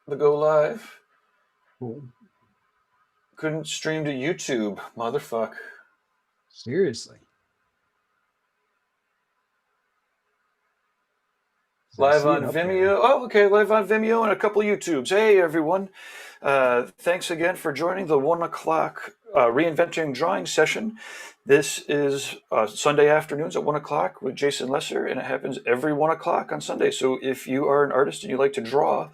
the go live. Cool. Couldn't stream to YouTube, motherfuck. Seriously. I Live see it on up there. Vimeo. Oh, okay, live on Vimeo and a couple YouTubes. Hey, everyone. Thanks again for joining the 1 o'clock Reinventing Drawing session. This is Sunday afternoons at 1 o'clock with Jason Leeser, and it happens every 1 o'clock on Sunday. So if you are an artist and you like to draw,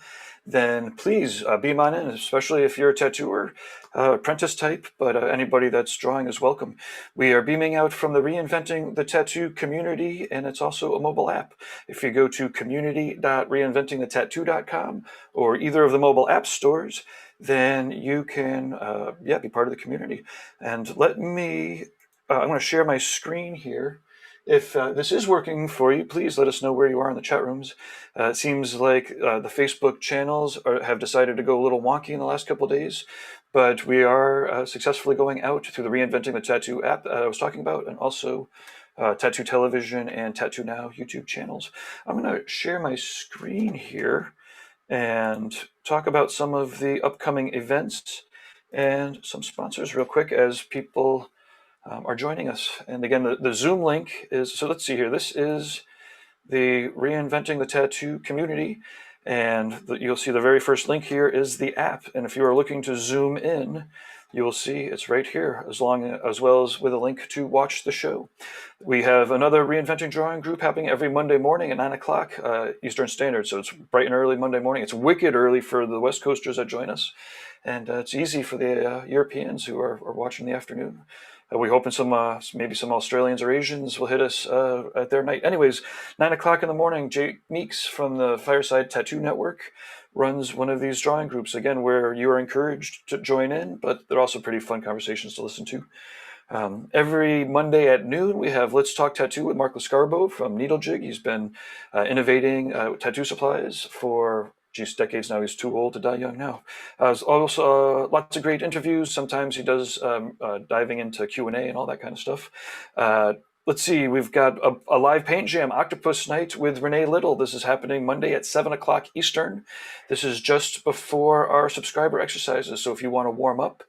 then please beam on in, especially if you're a tattooer, apprentice type, but anybody that's drawing is welcome. We are beaming out from the Reinventing the Tattoo community, and it's also a mobile app. If you go to community.reinventingthetattoo.com or either of the mobile app stores, then you can be part of the community. And let me, I'm going to share my screen here. If this is working for you, please let us know where you are in the chat rooms. It seems like the Facebook channels have decided to go a little wonky in the last couple of days, but we are successfully going out through the Reinventing the Tattoo app that I was talking about, and also Tattoo Television and Tattoo Now YouTube channels. I'm going to share my screen here and talk about some of the upcoming events and some sponsors real quick as people are joining us. And again, the Zoom link is, so let's see here. This is the Reinventing the Tattoo community. And you'll see the very first link here is the app. And if you are looking to zoom in, you will see it's right here, as well as with a link to watch the show. We have another Reinventing Drawing group happening every Monday morning at 9 o'clock Eastern Standard. So it's bright and early Monday morning. It's wicked early for the West Coasters that join us. And it's easy for the Europeans who are watching in the afternoon. We hoping maybe some Australians or Asians will hit us at their night. Anyways, 9 o'clock in the morning, Jake Meeks from the Fireside Tattoo Network runs one of these drawing groups, again, where you are encouraged to join in, but they're also pretty fun conversations to listen to. Every Monday at noon, we have Let's Talk Tattoo with Mark Lascarbo from Needle Jig. He's been innovating tattoo supplies for decades now. He's too old to die young now. Also, lots of great interviews. Sometimes he does diving into Q&A and all that kind of stuff. Let's see, we've got a live paint jam, Octopus Night with Renee Little. This is happening Monday at 7 o'clock Eastern. This is just before our subscriber exercises, so if you want to warm up,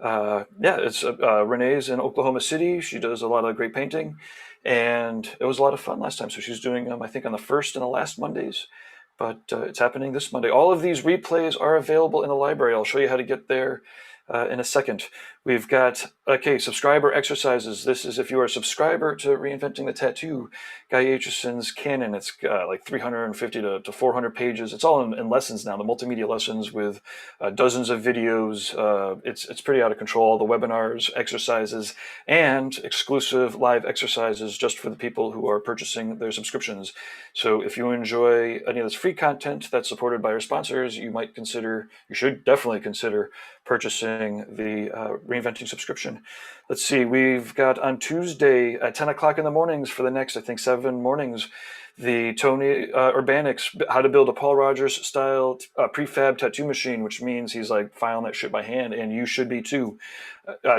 it's Renee's in Oklahoma City. She does a lot of great painting, and it was a lot of fun last time. So she's doing them, I think, on the first and the last Mondays, but it's happening this Monday. All of these replays are available in the library. I'll show you how to get there in a second. We've got, subscriber exercises. This is if you are a subscriber to Reinventing the Tattoo, Guy Aitchison's canon. It's like 350 to 400 pages. It's all in lessons now, the multimedia lessons with dozens of videos. It's pretty out of control. The webinars, exercises, and exclusive live exercises just for the people who are purchasing their subscriptions. So if you enjoy any of this free content that's supported by our sponsors, you should definitely consider purchasing the Reinventing subscription. Let's see, we've got on Tuesday at 10 o'clock in the mornings for the next, I think, 7 mornings, the Tony Urbanix How to Build a Paul Rogers Style Prefab Tattoo Machine, which means he's like filing that shit by hand, and you should be too.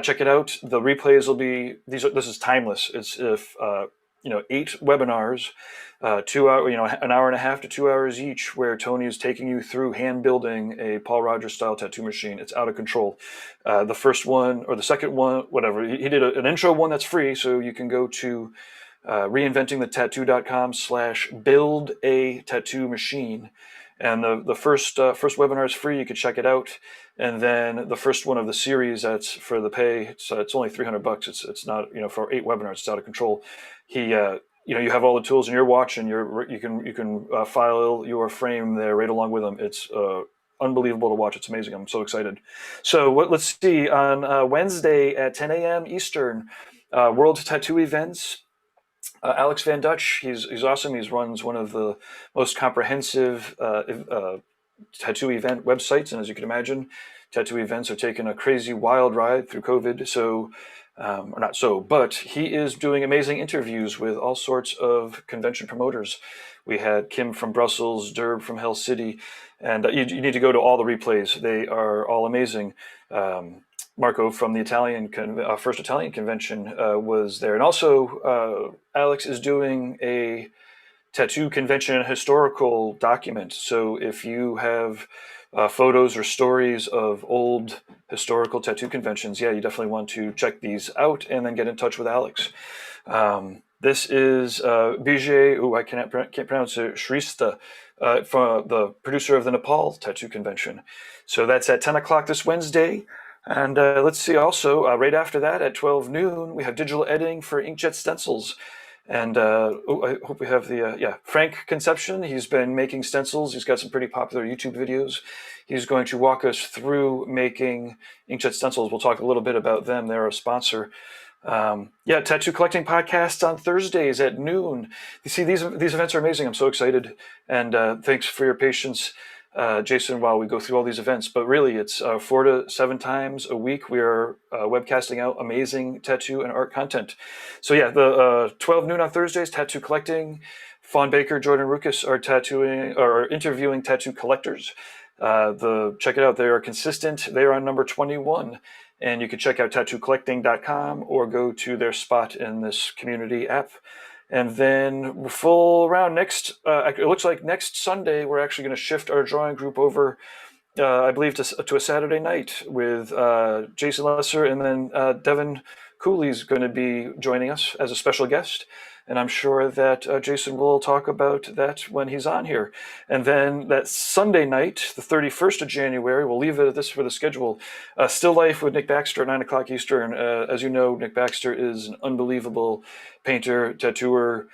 Check it out. The replays will be, this is timeless. It's 8 webinars, 2 hour, an hour and a half to 2 hours each, where Tony is taking you through hand building a Paul Rogers style tattoo machine. It's out of control. The first one or the second one, whatever, he did an intro one that's free, so you can go to reinventingthetattoo.com/build a tattoo machine. And the first webinar is free. You could check it out. And then the first one of the series, that's for the pay. It's only $300. It's not, for 8 webinars, it's out of control. You have all the tools in your watch, and you can file your frame there right along with them. It's unbelievable to watch. It's amazing. I'm so excited. So let's see, on Wednesday at 10 a.m. Eastern, World Tattoo Events. Alex Van Dutch, he's awesome. He runs one of the most comprehensive tattoo event websites, and as you can imagine, tattoo events are taking a crazy wild ride through COVID. But he is doing amazing interviews with all sorts of convention promoters. We had Kim from Brussels, Derb from Hell City, and you need to go to all the replays. They are all amazing. Marco from the first Italian convention was there. And also, Alex is doing a tattoo convention historical document. So if you have photos or stories of old historical tattoo conventions, yeah, you definitely want to check these out and then get in touch with Alex. This is Bijay, I can't pronounce it, Shrista, from the producer of the Nepal Tattoo Convention. So that's at 10 o'clock this Wednesday. And let's see, also, right after that at 12 noon, we have digital editing for inkjet stencils. And I hope we have the, Frank Conception. He's been making stencils. He's got some pretty popular YouTube videos. He's going to walk us through making inkjet stencils. We'll talk a little bit about them. They're a sponsor. Tattoo collecting podcasts on Thursdays at noon. You see, these events are amazing. I'm so excited, and thanks for your patience, Jason, while we go through all these events. But really, it's 4 to 7 times a week. We are webcasting out amazing tattoo and art content. So yeah, the 12 noon on Thursdays, tattoo collecting. Fawn Baker, Jordan Rukas are interviewing tattoo collectors. Check it out. They are consistent. They are on number 21. And you can check out tattoocollecting.com or go to their spot in this community app. And then full round it looks like next Sunday, we're actually going to shift our drawing group over, I believe, to a Saturday night with Jason Leeser, and then Devin Cooley's going to be joining us as a special guest. And I'm sure that Jason will talk about that when he's on here. And then that Sunday night, the 31st of January, we'll leave it at this for the schedule. Still Life with Nick Baxter at 9 o'clock Eastern. As you know, Nick Baxter is an unbelievable painter, tattooer,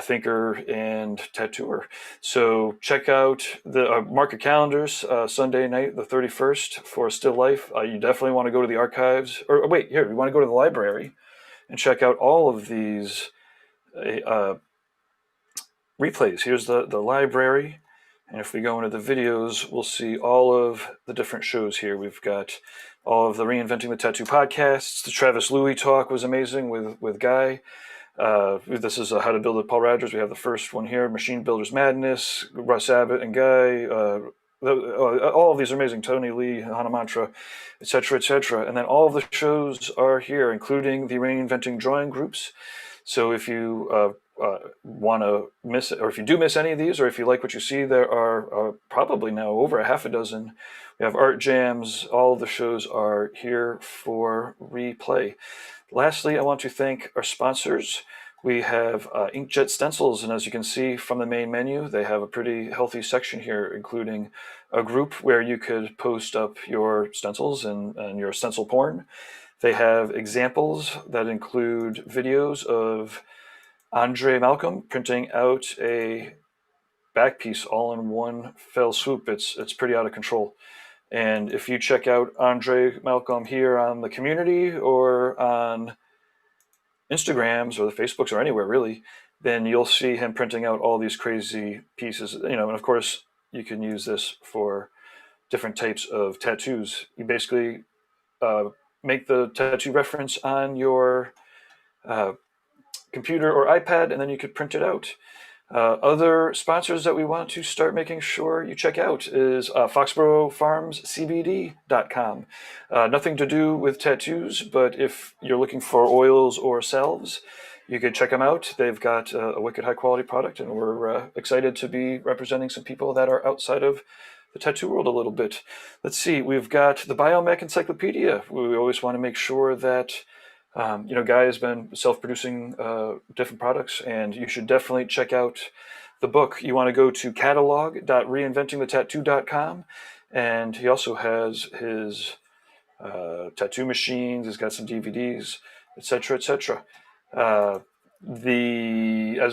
thinker, and tattooer. So check out the market calendars, Sunday night, the 31st for Still Life. You definitely want to go to the archives. You want to go to the library and check out all of these replays. Here's the library, and if we go into the videos, we'll see all of the different shows here. We've got all of the Reinventing the Tattoo podcasts. The Travis Louis talk was amazing with Guy. This is How to Build with Paul Rogers. We have the first one here, Machine Builders Madness, Russ Abbott and Guy. All of these are amazing. Tony Lee, Hana Mantra, etc., etc. And then all of the shows are here, including the Reinventing Drawing groups. So if you want to miss it, or if you do miss any of these, or if you like what you see, there are probably now over a half a dozen. We have art jams. All of the shows are here for replay. Lastly, I want to thank our sponsors. We have inkjet stencils, and as you can see from the main menu, they have a pretty healthy section here, including a group where you could post up your stencils and your stencil porn. They have examples that include videos of Andre Malcolm printing out a back piece all in one fell swoop. It's pretty out of control. And if you check out Andre Malcolm here on the community or on Instagrams or the Facebooks or anywhere really, then you'll see him printing out all these crazy pieces. And of course, you can use this for different types of tattoos. You basically make the tattoo reference on your computer or iPad, and then you could print it out. Other sponsors that we want to start making sure you check out is FoxboroughFarmsCBD.com. Nothing to do with tattoos, but if you're looking for oils or salves, you could check them out. They've got a wicked high quality product, and we're excited to be representing some people that are outside of the tattoo world a little bit. Let's see, we've got the Biomech Encyclopedia. We always want to make sure that Guy has been self-producing different products, and you should definitely check out the book. You want to go to catalog.reinventingthetattoo.com, and he also has his tattoo machines. He's got some DVDs, etc., etc. As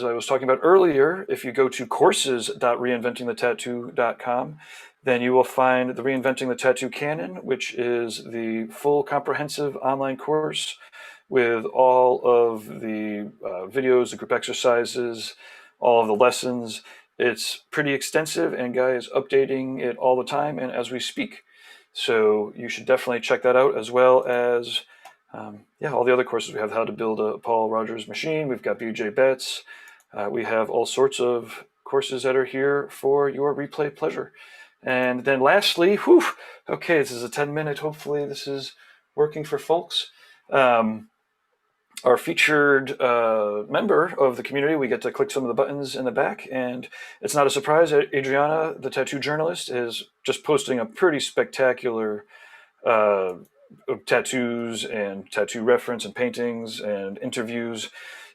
I was talking about earlier, if you go to courses.reinventingthetattoo.com, then you will find the Reinventing the Tattoo Canon, which is the full comprehensive online course with all of the videos, the group exercises, all of the lessons. It's pretty extensive, and Guy is updating it all the time and as we speak. So you should definitely check that out, as well as all the other courses. We have How to Build a Paul Rogers Machine. We've got BJ Betts. We have all sorts of courses that are here for your replay pleasure. And then lastly, this is a 10-minute. Hopefully this is working for folks. our featured member of the community. We get to click some of the buttons in the back, and it's not a surprise that Adriana, the tattoo journalist, is just posting a pretty spectacular uh, tattoos and tattoo reference and paintings and interviews.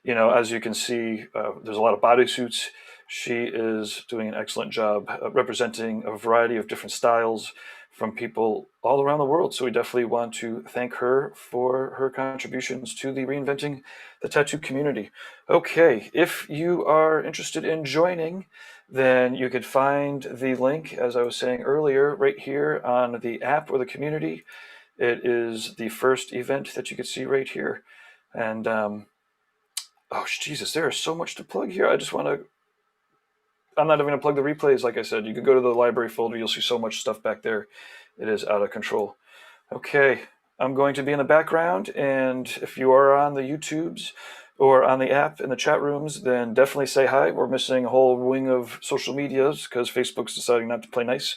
As you can see, there's a lot of bodysuits. She is doing an excellent job representing a variety of different styles from people all around the world. So we definitely want to thank her for her contributions to the Reinventing the Tattoo community. Okay, if you are interested in joining, then you could find the link, as I was saying earlier, right here on the app or the community. It is the first event that you can see right here. And oh, Jesus, there is so much to plug here. I'm not even going to plug the replays. Like I said, you could go to the library folder. You'll see so much stuff back there. It is out of control. Okay, I'm going to be in the background, and if you are on the YouTubes or on the app in the chat rooms, then definitely say hi. We're missing a whole wing of social medias because Facebook's deciding not to play nice.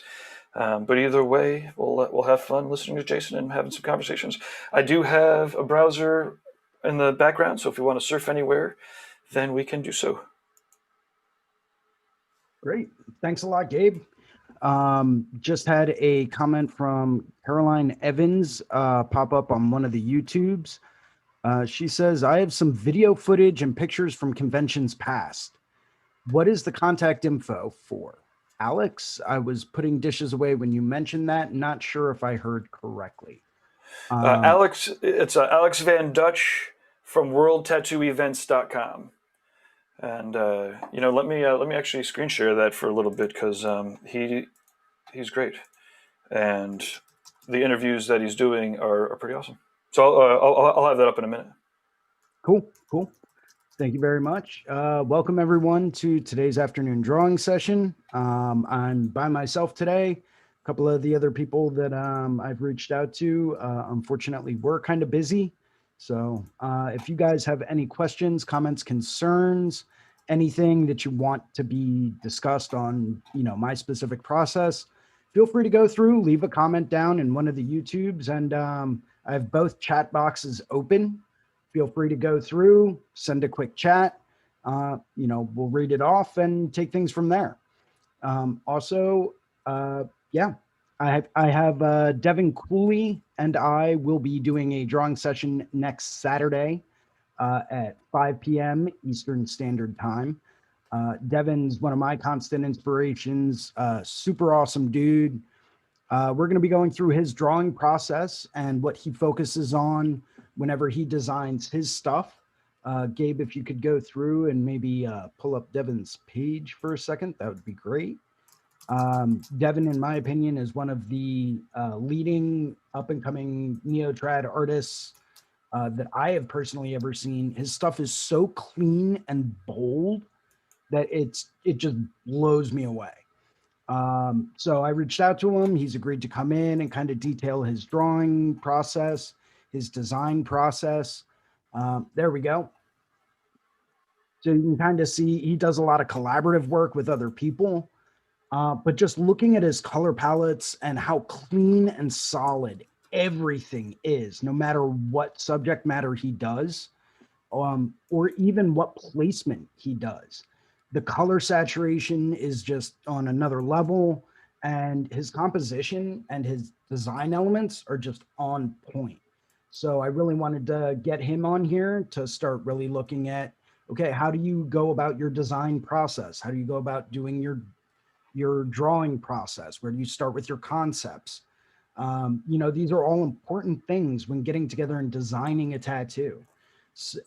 But either way, we'll have fun listening to Jason and having some conversations. I do have a browser in the background, so if you want to surf anywhere, then we can do so. Great. Thanks a lot, Gabe. Just had a comment from Caroline Evans pop up on one of the YouTubes. She says, I have some video footage and pictures from conventions past. What is the contact info for? Alex, I was putting dishes away when you mentioned that. Not sure if I heard correctly. Alex, it's Alex Van Dutch from WorldTattooEvents.com. And let me actually screen share that for a little bit because he's great, and the interviews that he's doing are pretty awesome. So I'll have that up in a minute. Cool. Thank you very much. Welcome everyone to today's afternoon drawing session. I'm by myself today. A couple of the other people that I've reached out to, unfortunately, were kind of busy. So if you guys have any questions, comments, concerns, anything that you want to be discussed on, my specific process, feel free to go through, leave a comment down in one of the YouTubes, and I have both chat boxes open. Feel free to go through, send a quick chat. We'll read it off and take things from there. I have Devin Cooley and I will be doing a drawing session next Saturday at 5 p.m. Eastern Standard Time. Devin's one of my constant inspirations, super awesome dude. We're going to be going through his drawing process and what he focuses on whenever he designs his stuff. Gabe, if you could go through and maybe pull up Devin's page for a second, that would be great. Devin, in my opinion, is one of the leading up-and-coming neo-trad artists that I have personally ever seen. His stuff is so clean and bold that it just blows me away. So I reached out to him. He's agreed to come in and kind of detail his drawing process, his design process. There we go. So you can kind of see he does a lot of collaborative work with other people. But just looking at his color palettes and how clean and solid everything is, no matter what subject matter he does, or even what placement he does. The color saturation is just on another level, and his composition and his design elements are just on point. So I really wanted to get him on here to start really looking at, okay, how do you go about your design process? How do you go about doing your drawing process? Where do you start with your concepts? These are all important things when getting together and designing a tattoo.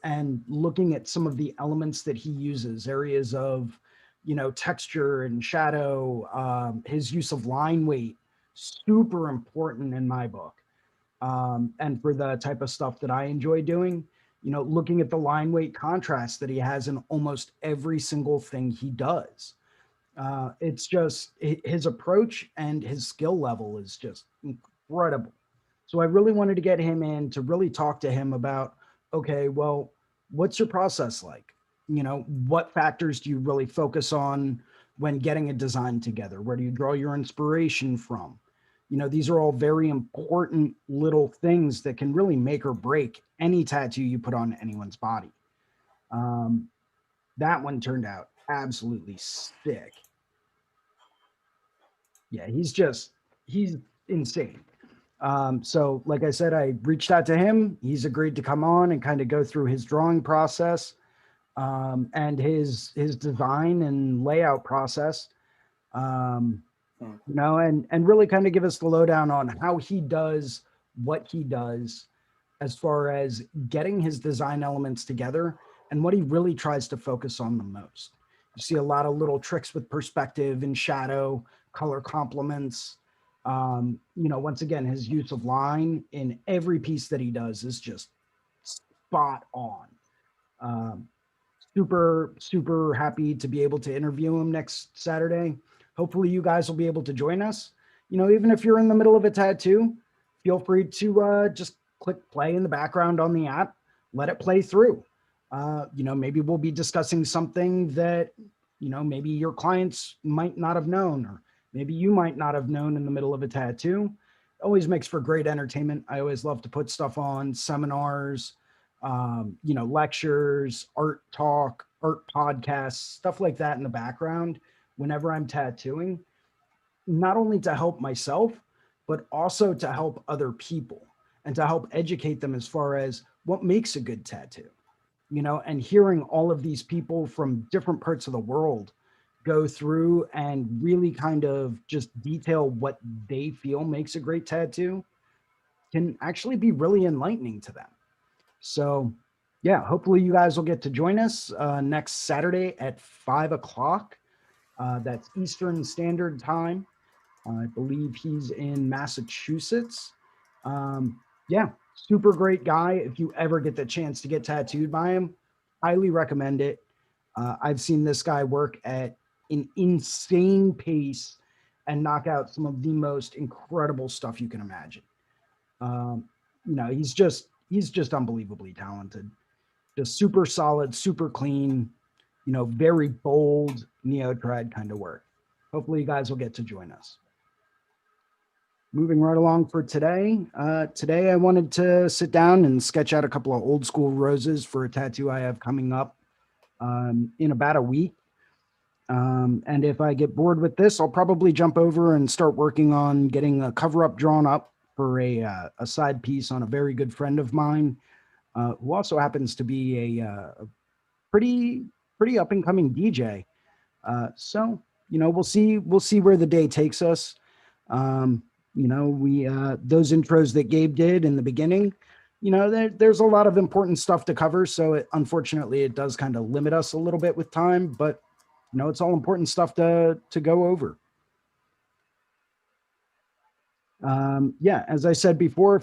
And looking at some of the elements that he uses, areas of, texture and shadow, his use of line weight, super important in my book. And for the type of stuff that I enjoy doing, looking at the line weight contrast that he has in almost every single thing he does. It's just his approach and his skill level is just incredible. So I really wanted to get him in to really talk to him about, okay, well, what's your process like? What factors do you really focus on when getting a design together? Where do you draw your inspiration from? These are all very important little things that can really make or break any tattoo you put on anyone's body. Um, that one turned out absolutely sick. Yeah, he's insane. So, like I said, I reached out to him. He's agreed to come on and kind of go through his drawing process, and his design and layout process. Um, Hmm. and really kind of give us the lowdown on how he does what he does as far as getting his design elements together and what he really tries to focus on the most. You see a lot of little tricks with perspective and shadow, color complements. Once again, his use of line in every piece that he does is just spot on. Um, super, super happy to be able to interview him next Saturday. Hopefully, you guys will be able to join us. Even if you're in the middle of a tattoo, feel free to just click play in the background on the app, let it play through. Maybe we'll be discussing something that, maybe your clients might not have known, or maybe you might not have known in the middle of a tattoo. Always makes for great entertainment. I always love to put stuff on seminars, lectures, art talk, art podcasts, stuff like that in the background whenever I'm tattooing, not only to help myself, but also to help other people and to help educate them as far as what makes a good tattoo, and hearing all of these people from different parts of the world go through and really kind of just detail what they feel makes a great tattoo can actually be really enlightening to them. So, yeah, hopefully you guys will get to join us next Saturday at 5 o'clock. That's Eastern Standard Time. I believe he's in Massachusetts. Yeah, super great guy. If you ever get the chance to get tattooed by him, highly recommend it. I've seen this guy work at an insane pace and knock out some of the most incredible stuff you can imagine. Um, he's just unbelievably talented. Just super solid, super clean, very bold neo-trad kind of work. Hopefully you guys will get to join us. Moving right along for today. Today I wanted to sit down and sketch out a couple of old school roses for a tattoo I have coming up in about a week. And if I get bored with this, I'll probably jump over and start working on getting a cover up drawn up for a side piece on a very good friend of mine, who also happens to be a pretty up and coming DJ. So we'll see where the day takes us. We those intros that Gabe did in the beginning, there's a lot of important stuff to cover. So unfortunately, it does kind of limit us a little bit with time, but it's all important stuff to go over. Yeah, as I said before,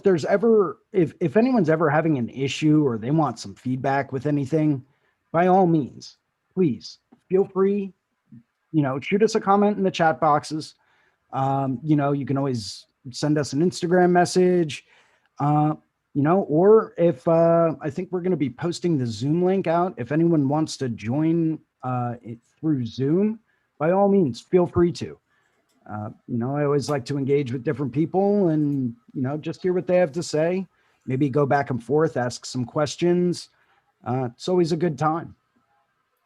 if anyone's ever having an issue or they want some feedback with anything, by all means, please feel free, shoot us a comment in the chat boxes. You can always send us an Instagram message, or if I think we're going to be posting the Zoom link out. If anyone wants to join it through Zoom, by all means, feel free to. I always like to engage with different people and, just hear what they have to say. Maybe go back and forth, ask some questions. It's always a good time.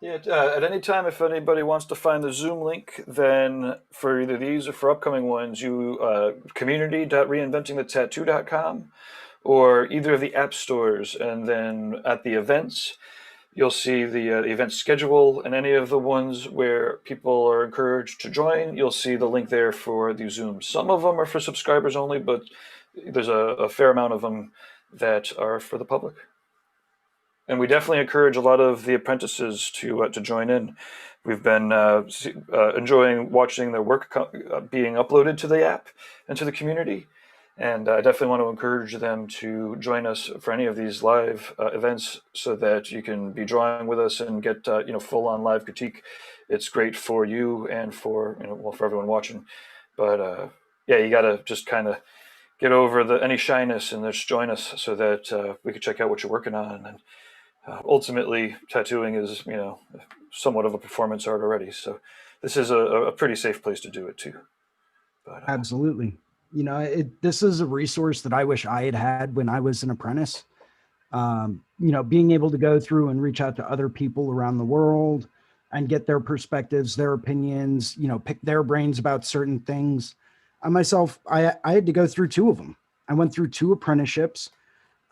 Yeah, at any time, if anybody wants to find the Zoom link, then for either these or for upcoming ones, you community.reinventingthetattoo.com or either of the app stores, and then at the events, you'll see the event schedule, and any of the ones where people are encouraged to join, you'll see the link there for the Zoom. Some of them are for subscribers only, but there's a fair amount of them that are for the public. And we definitely encourage a lot of the apprentices to join in. We've been enjoying watching their work being uploaded to the app and to the community. And I definitely want to encourage them to join us for any of these live events so that you can be drawing with us and get full on live critique. It's great for you and for for everyone watching. But yeah, you got to just kind of get over any shyness and just join us so that we can check out what you're working on. And ultimately, tattooing is somewhat of a performance art already. So this is a pretty safe place to do it too. But Absolutely. This is a resource that I wish I had had when I was an apprentice. Being able to go through and reach out to other people around the world and get their perspectives, their opinions, pick their brains about certain things. I myself, I had to go through two of them. I went through two apprenticeships,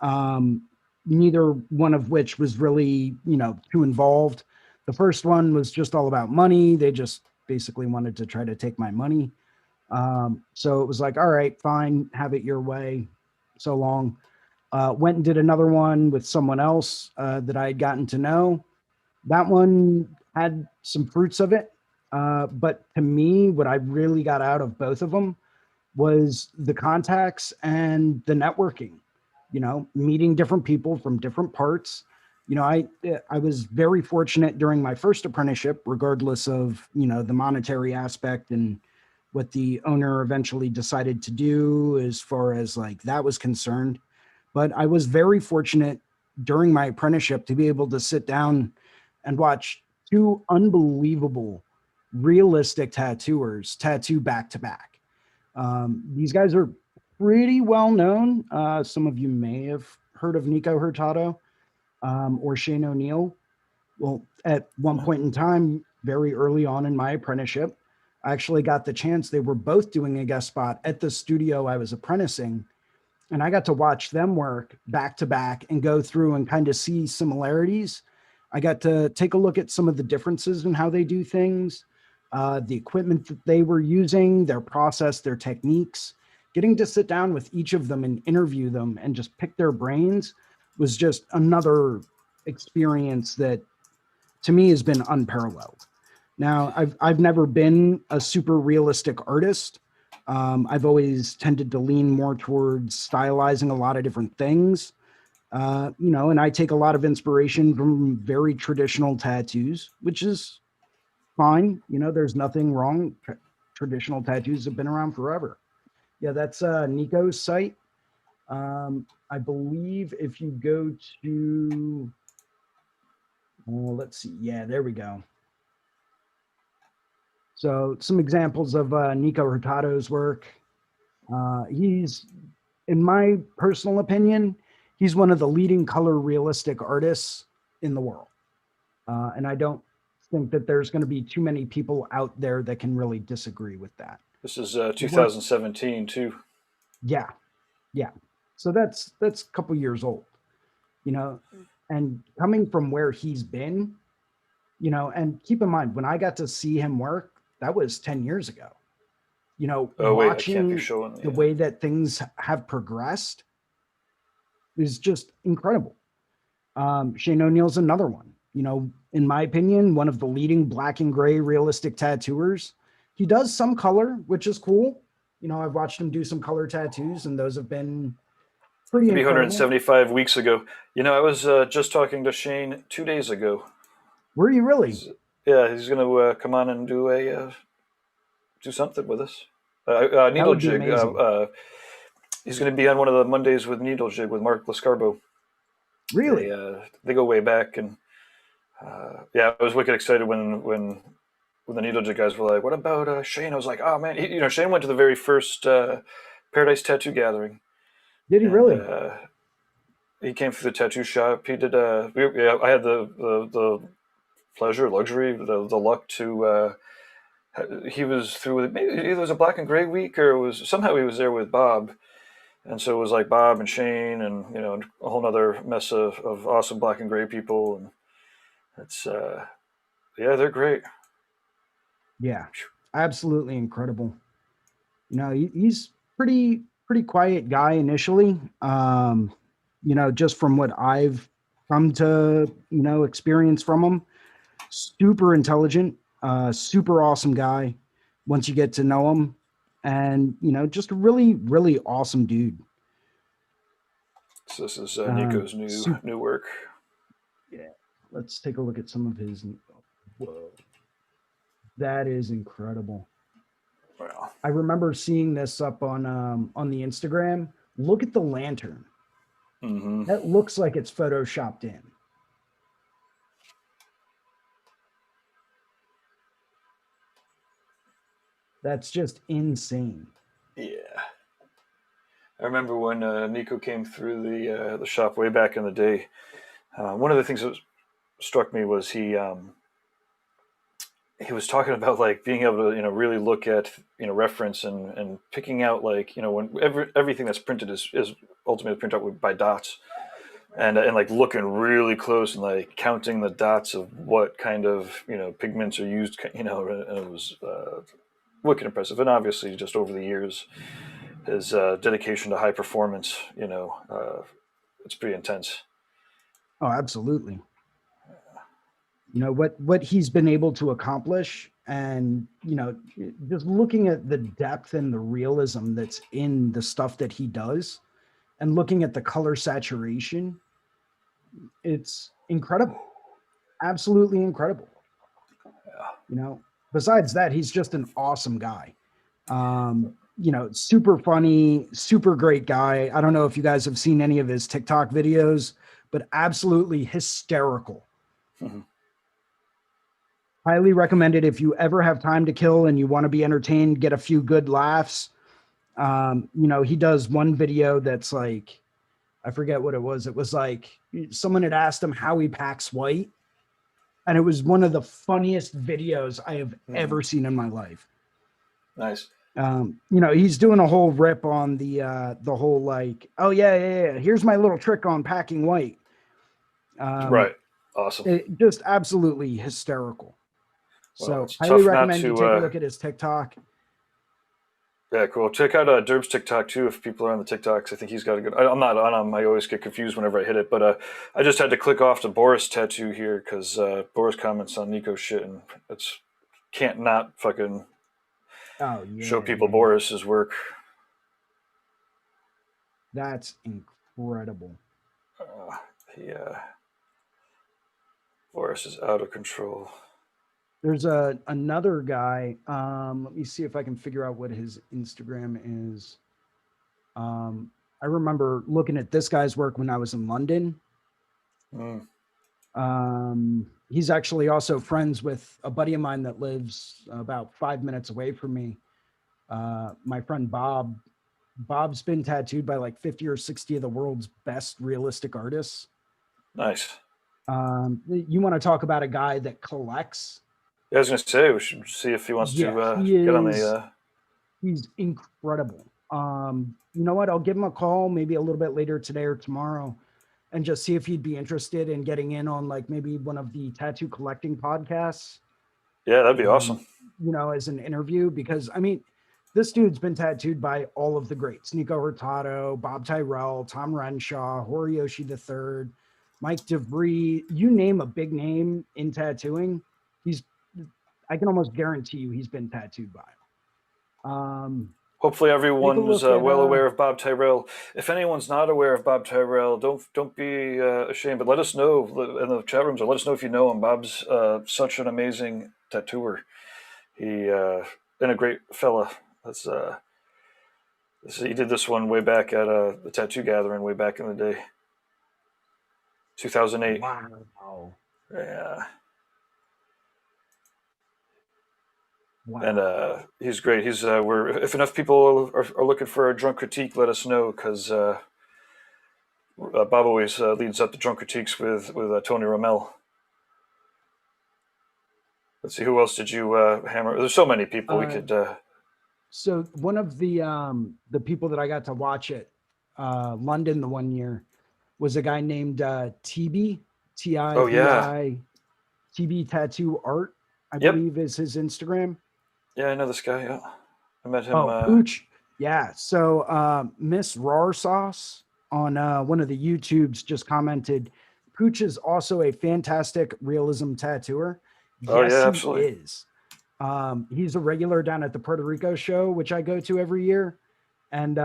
um, neither one of which was really, too involved. The first one was just all about money. They just basically wanted to try to take my money. So it was like, all right, fine, have it your way. So long. Went and did another one with someone else that I had gotten to know. That one had some fruits of it. But to me, what I really got out of both of them was the contacts and the networking, meeting different people from different parts. I was very fortunate during my first apprenticeship, regardless of, the monetary aspect and what the owner eventually decided to do as far as like that was concerned. But I was very fortunate during my apprenticeship to be able to sit down and watch two unbelievable, realistic tattooers tattoo back to back. These guys are pretty well known. Some of you may have heard of Nico Hurtado or Shane O'Neill. Well, at one point in time, very early on in my apprenticeship, I actually got the chance. They were both doing a guest spot at the studio I was apprenticing, and I got to watch them work back to back and go through and kind of see similarities. I got to take a look at some of the differences in how they do things, the equipment that they were using, their process, their techniques. Getting to sit down with each of them and interview them and just pick their brains was just another experience that to me has been unparalleled. Now, I've never been a super realistic artist. I've always tended to lean more towards stylizing a lot of different things, and I take a lot of inspiration from very traditional tattoos, which is fine. There's nothing wrong. Traditional tattoos have been around forever. Yeah, that's Nico's site. I believe if you go to, let's see, yeah, there we go. So some examples of Nico Hurtado's work. He's, in my personal opinion, he's one of the leading color realistic artists in the world. And I don't think that there's going to be too many people out there that can really disagree with that. This is The work, 2017 too. yeah, yeah. So that's a couple years old, you know, and coming from where he's been, and keep in mind when I got to see him work, that was 10 years ago. Oh wait, I can't be Watching showing the the. way that things have progressed is just incredible. Shane O'Neill's another one. In my opinion, one of the leading black and gray realistic tattooers. He does some color, which is cool. I've watched him do some color tattoos, and those have been pretty Maybe incredible. 175 weeks ago. I was just talking to Shane 2 days ago. Were you really? He's, yeah, he's going to come on and do something with us. That Needle would be jig. amazing. He's going to be on one of the Mondays with Needle jig with Mark Lascarbo. They Really? they go way back, and yeah, I was wicked excited when the Needle jig guys were like, "What about Shane?" I was like, "Oh man, Shane went to the very first Paradise Tattoo Gathering, Did he and really? he came through the tattoo shop. He did. Yeah, I had the pleasure, luxury, the luck to. He was through with maybe either it was a black and gray week or it was somehow he was there with Bob, and so it was like Bob and Shane and a whole other mess of awesome black and gray people, and it's yeah, they're great. Yeah, absolutely incredible. He's pretty quiet guy initially. Just from what I've come to experience from him, super intelligent, super awesome guy. Once you get to know him, and just a really awesome dude. So this is Um, Nico's new super, new work. yeah. Let's take a look at some of his. Whoa, that is incredible. Well, I remember seeing this up on the Instagram. Look at the lantern. mm-hmm. That looks like it's photoshopped in. That's just insane. Yeah. I remember when Nico came through the shop way back in the day. One of the things that struck me was he was talking about like being able to really look at reference and picking out like when everything that's printed is ultimately printed out by dots and like looking really close and like counting the dots of what kind of pigments are used, and it was wicked impressive. And obviously just over the years his dedication to high performance, it's pretty intense. Oh, absolutely. What he's been able to accomplish, and just looking at the depth and the realism that's in the stuff that he does, and looking at the color saturation, it's incredible. Absolutely incredible. Besides that, he's just an awesome guy. Super funny, super great guy. I don't know if you guys have seen any of his TikTok videos, but absolutely hysterical. Mm-hmm. Highly recommended if you ever have time to kill and you want to be entertained, get a few good laughs. He does one video that's like, I forget what it was. It was like someone had asked him how he packs white, and it was one of the funniest videos I have ever seen in my life. Nice. He's doing a whole rip on the whole like, oh yeah, here's my little trick on packing white. Right. Awesome. Just absolutely hysterical. Well, So highly recommend you take a look at his TikTok. Yeah, cool. Check out Derb's TikTok too if people are on the TikToks. I think he's got a good. I'm not on him. I always get confused whenever I hit it. But I just had to click off the Boris tattoo here because Boris comments on Nico shit, and it's can't not fucking show people Boris's work. That's incredible. Yeah, Boris is out of control. There's another guy. Let me see if I can figure out what his Instagram is. I remember looking at this guy's work when I was in London. He's actually also friends with a buddy of mine that lives about 5 minutes away from me. My friend Bob. Bob's been tattooed by like 50 or 60 of the world's best realistic artists. Nice. You want to talk about a guy that collects? Yeah, I was going to say, we should see if he wants to get on the... He's incredible. You know what? I'll give him a call maybe a little bit later today or tomorrow and just see if he'd be interested in getting in on like maybe one of the tattoo collecting podcasts. Yeah, that'd be awesome. As an interview, because I mean, this dude's been tattooed by all of the greats: Nico Hurtado, Bob Tyrell, Tom Renshaw, Horiyoshi III, Mike DeVries. You name a big name in tattooing, I can almost guarantee you he's been tattooed by. Hopefully everyone's well aware of Bob Tyrell. If anyone's not aware of Bob Tyrell, don't be ashamed, but let us know in the chat rooms, or let us know if you know him. Bob's such an amazing tattooer. He and a great fella. He did this one way back at the Tattoo Gathering way back in the day. 2008. Wow. Yeah. Wow. And he's great. He's if enough people are looking for a drunk critique, let us know, because Bob always leads up the drunk critiques with Tony Rommel. Let's see, who else did you hammer? There's so many people we could. So one of the people that I got to watch at London the one year was a guy named TB, TIBI. Oh yeah. TB Tattoo Art, I believe is his Instagram. Yeah, I know this guy. Yeah, I met him. Oh, Pooch. Yeah. So Miss Rar Sauce on one of the YouTubes just commented, Pooch is also a fantastic realism tattooer. Oh yes, yeah, absolutely. He is. He's a regular down at the Puerto Rico show, which I go to every year. And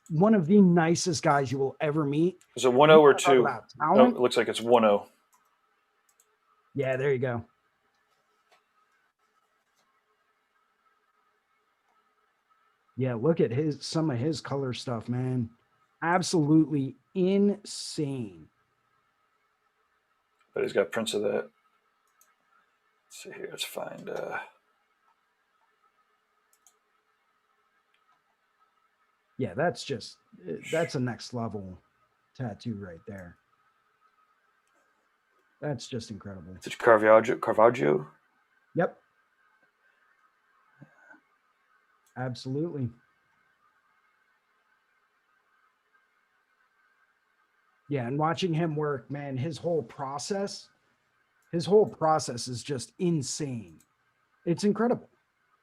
one of the nicest guys you will ever meet. Is it 1-0 or 2? No, it looks like it's 1-0. Yeah, there you go. Yeah, look at some of his color stuff, man. Absolutely insane. But he's got prints of that. Let's see here. Let's find. Yeah, that's a next level tattoo right there. That's just incredible. It's Caravaggio. Yep, absolutely. Yeah, and watching him work, man, his whole process is just insane. It's incredible.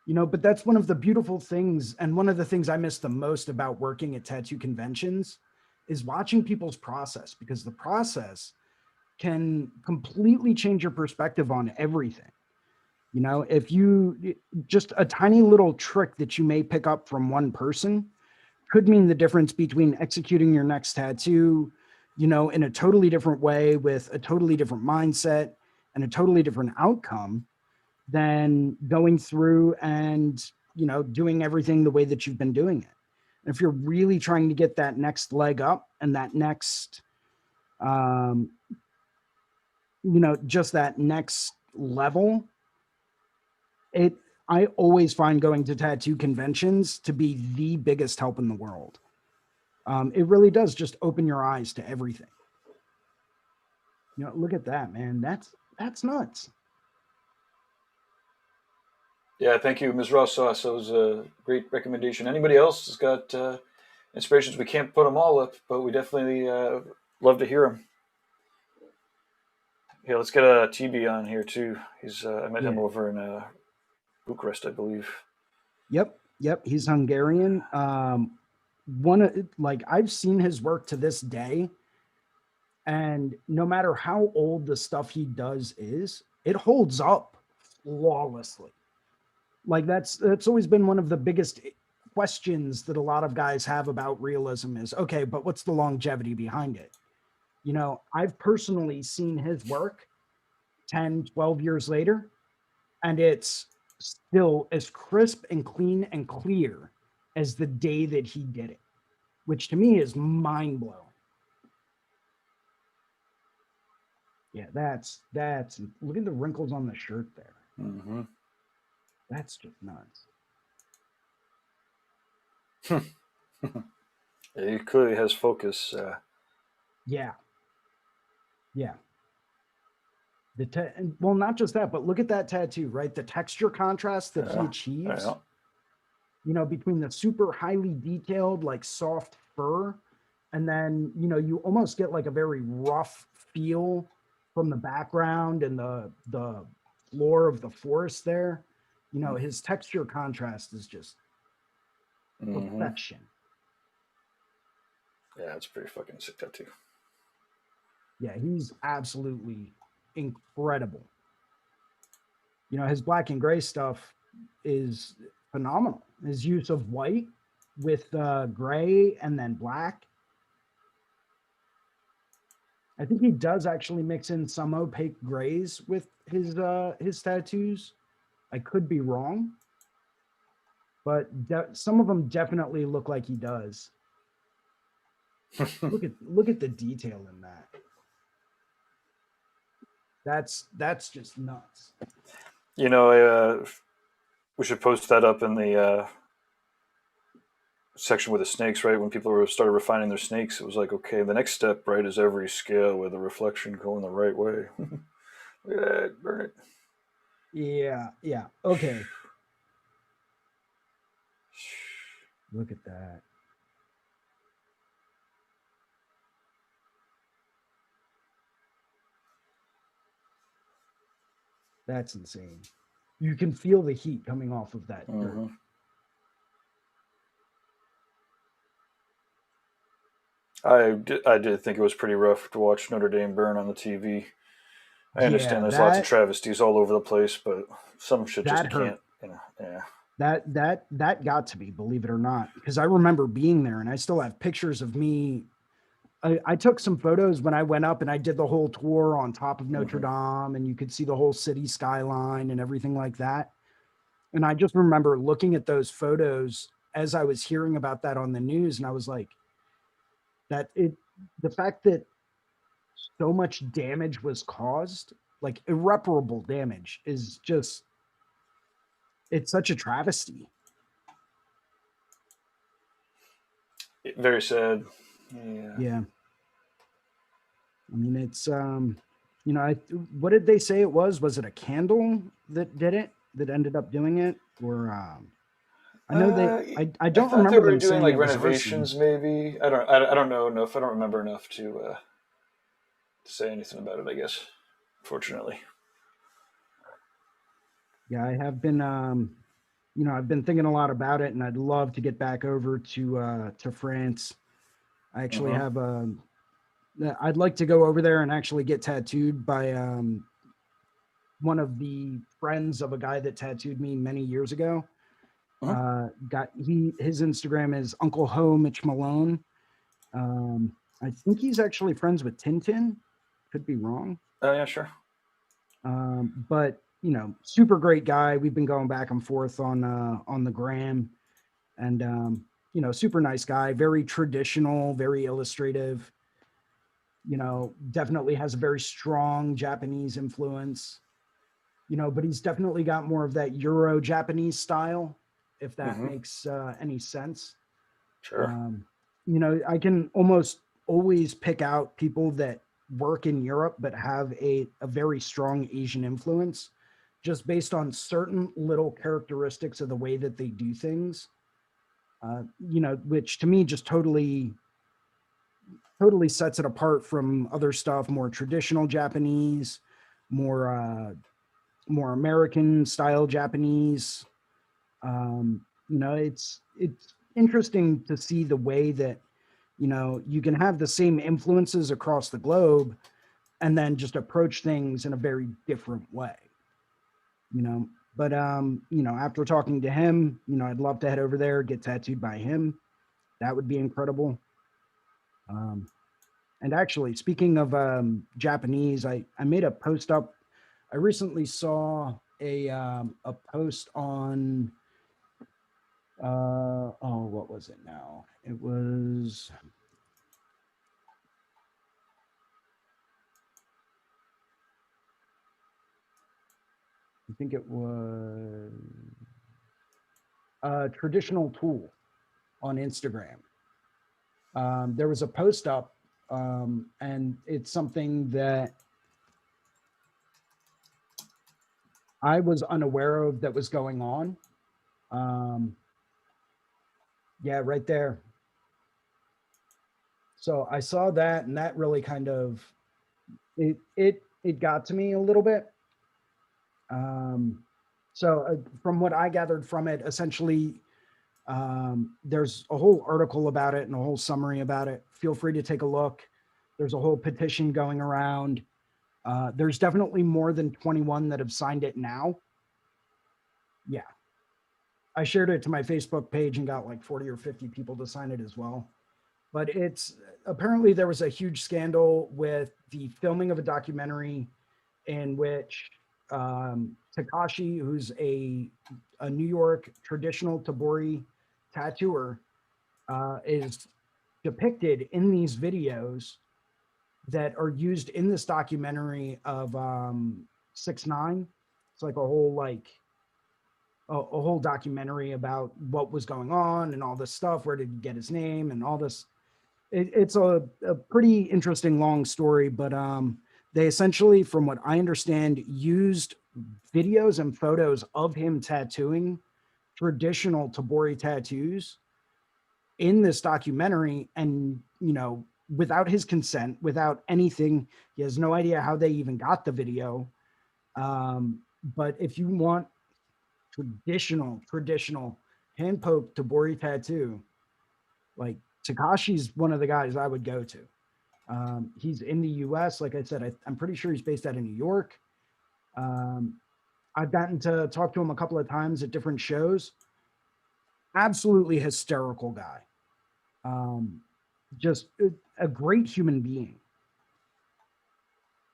But that's one of the beautiful things, and one of the things I miss the most about working at tattoo conventions is watching people's process, because the process can completely change your perspective on everything. If you just a tiny little trick that you may pick up from one person could mean the difference between executing your next tattoo, in a totally different way with a totally different mindset and a totally different outcome than going through and, doing everything the way that you've been doing it. And if you're really trying to get that next leg up and that next, um, just that next level, it, I always find going to tattoo conventions to be the biggest help in the world. It really does just open your eyes to everything. Look at that, man. That's nuts. Yeah, thank you, Ms. Rossauce. That was a great recommendation. Anybody else has got inspirations? We can't put them all up, but we definitely love to hear them. Yeah, let's get a TB on here too. He's I met him Yeah. over in Bucharest, I believe. Yep. He's Hungarian. Like I've seen his work to this day, and no matter how old the stuff he does is, it holds up flawlessly. Like that's always been one of the biggest questions that a lot of guys have about realism is, okay, but what's the longevity behind it? I've personally seen his work 10, 12 years later, and it's still as crisp and clean and clear as the day that he did it, which to me is mind blowing. Yeah, that's look at the wrinkles on the shirt there. Mm-hmm. That's just nuts. He clearly has focus. Yeah, yeah. Well, not just that, but look at that tattoo, right? The texture contrast that he achieves, Yeah. between the super highly detailed, like soft fur, and then, you almost get like a very rough feel from the background and the floor of the forest there. His texture contrast is just Mm-hmm. perfection. Yeah, it's pretty fucking sick tattoo. Yeah, he's absolutely incredible. His black and gray stuff is phenomenal. His use of white with gray and then black. I think he does actually mix in some opaque grays with his tattoos. I could be wrong, but some of them definitely look like he does. Look at the detail in that. That's just nuts. We should post that up in the section with the snakes, right? When people started refining their snakes, it was like, okay, the next step, right, is every scale with the reflection going the right way. Look at that, burn it. Yeah. Okay. Look at that. That's insane. You can feel the heat coming off of that dirt. Mm-hmm. I did think it was pretty rough to watch Notre Dame burn on the TV. I Yeah, understand there's lots of travesties all over the place, but some shit that just hurt. can't. Yeah. That got to be, believe it or not, because I remember being there, and I still have pictures of me. I took some photos when I went up and I did the whole tour on top of Notre Mm-hmm. Dame, and you could see the whole city skyline and everything like that. And I just remember looking at those photos as I was hearing about that on the news, and I was like, the fact that so much damage was caused, like irreparable damage, is just, it's such a travesty. Very sad. Yeah. Yeah. I mean, it's you know, what did they say it was? Was it a candle that did it? That ended up doing it, or I know they. Uh, I I don't thought they remember were them doing saying like it was arson. renovations, maybe. I don't know enough. I don't remember enough to say anything about it. I guess, fortunately. Yeah, I have been. You know, I've been thinking a lot about it, and I'd love to get back over to France. I actually Hmm. have a. I'd like to go over there and actually get tattooed by one of the friends of a guy that tattooed me many years ago. Hmm. Got his Instagram is Uncle Ho Mitch Malone. I think he's actually friends with Tintin. Could be wrong. Oh yeah, sure. But you know, super great guy. We've been going back and forth on the gram, and you know, super nice guy. Very traditional, very illustrative. You know, definitely has a very strong Japanese influence. You know, but he's definitely got more of that Euro Japanese style, if that Hmm. makes any sense. Sure. Um, you know, I can almost always pick out people that work in Europe but have a very strong Asian influence just based on certain little characteristics of the way that they do things. You know, which to me just totally sets it apart from other stuff, more traditional Japanese, more more American style Japanese. You know, it's interesting to see the way that, you know, you can have the same influences across the globe and then just approach things in a very different way, you know. But you know, after talking to him, you know, I'd love to head over there, get tattooed by him. That would be incredible. Um, and actually, speaking of Japanese, I made a post up. I recently saw a post on oh, what was it now? It was, I think it was a traditional tool on Instagram. There was a post up, and it's something that I was unaware of that was going on. Um, yeah, right there. So I saw that, and that really kind of it got to me a little bit. Um, so from what I gathered from it, essentially, there's a whole article about it and a whole summary about it. Feel free to take a look. There's a whole petition going around. There's definitely more than 21 that have signed it now. Yeah. I shared it to my Facebook page and got like 40 or 50 people to sign it as well. But it's apparently there was a huge scandal with the filming of a documentary in which Takashi, who's a New York traditional Tabori tattooer, is depicted in these videos that are used in this documentary of 6ix9ine. It's like a whole documentary about what was going on and all this stuff. Where did he get his name and all this? It's a pretty interesting long story, but they essentially, from what I understand, used videos and photos of him tattooing traditional Tabori tattoos in this documentary, and you know, without his consent, without anything. He has no idea how they even got the video. But if you want traditional hand poke Tabori tattoo, like, Takashi's one of the guys I would go to. He's in the US. Like I said, I'm pretty sure he's based out of New York. um, I've gotten to talk to him a couple of times at different shows. Absolutely hysterical guy. um, just a great human being,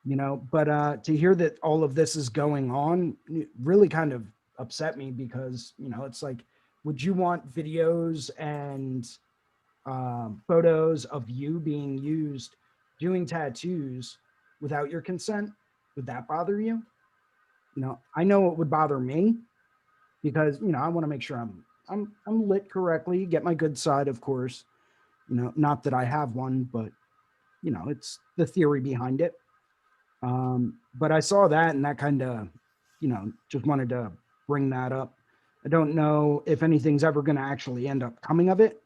you know. But to hear that all of this is going on really kind of upset me, because you know, it's like, would you want videos and photos of you being used doing tattoos without your consent? Would that bother you? You know, I know it would bother me, because you know, I want to make sure I'm lit correctly, get my good side, of course. Not that I have one, but it's the theory behind it. But I saw that, and that kind of, just wanted to bring that up. I don't know if anything's ever going to actually end up coming of it.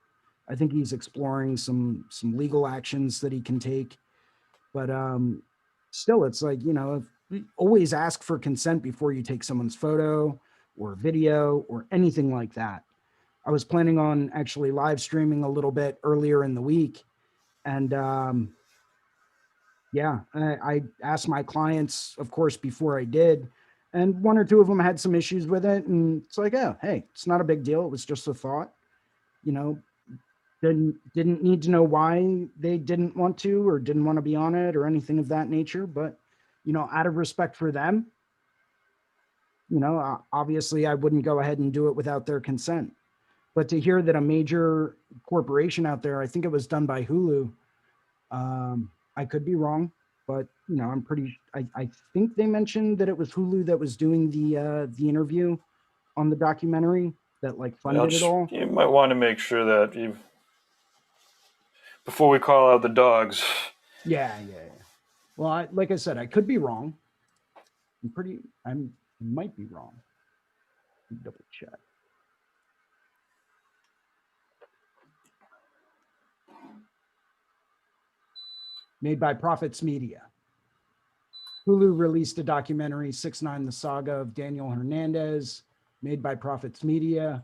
I think he's exploring some legal actions that he can take, but still, it's like, always ask for consent before you take someone's photo or video or anything like that. I was planning on actually live streaming a little bit earlier in the week, and yeah, I asked my clients, of course, before I did, and one or two of them had some issues with it. And it's like, oh, hey, it's not a big deal. It was just a thought, you know, didn't need to know why they didn't want to or didn't want to be on it or anything of that nature. But, out of respect for them, obviously I wouldn't go ahead and do it without their consent. But to hear that a major corporation out there, I think it was done by Hulu, I could be wrong, but I think they mentioned that it was Hulu that was doing the interview on the documentary that like Well, funded it just all. you might want to make sure that you before we call out the dogs. Yeah, yeah, yeah. Well, like I said, I could be wrong. I might be wrong. Double check. Made by Profits Media. Hulu released a documentary, 6ix9ine: The Saga of Daniel Hernandez, made by Profits Media.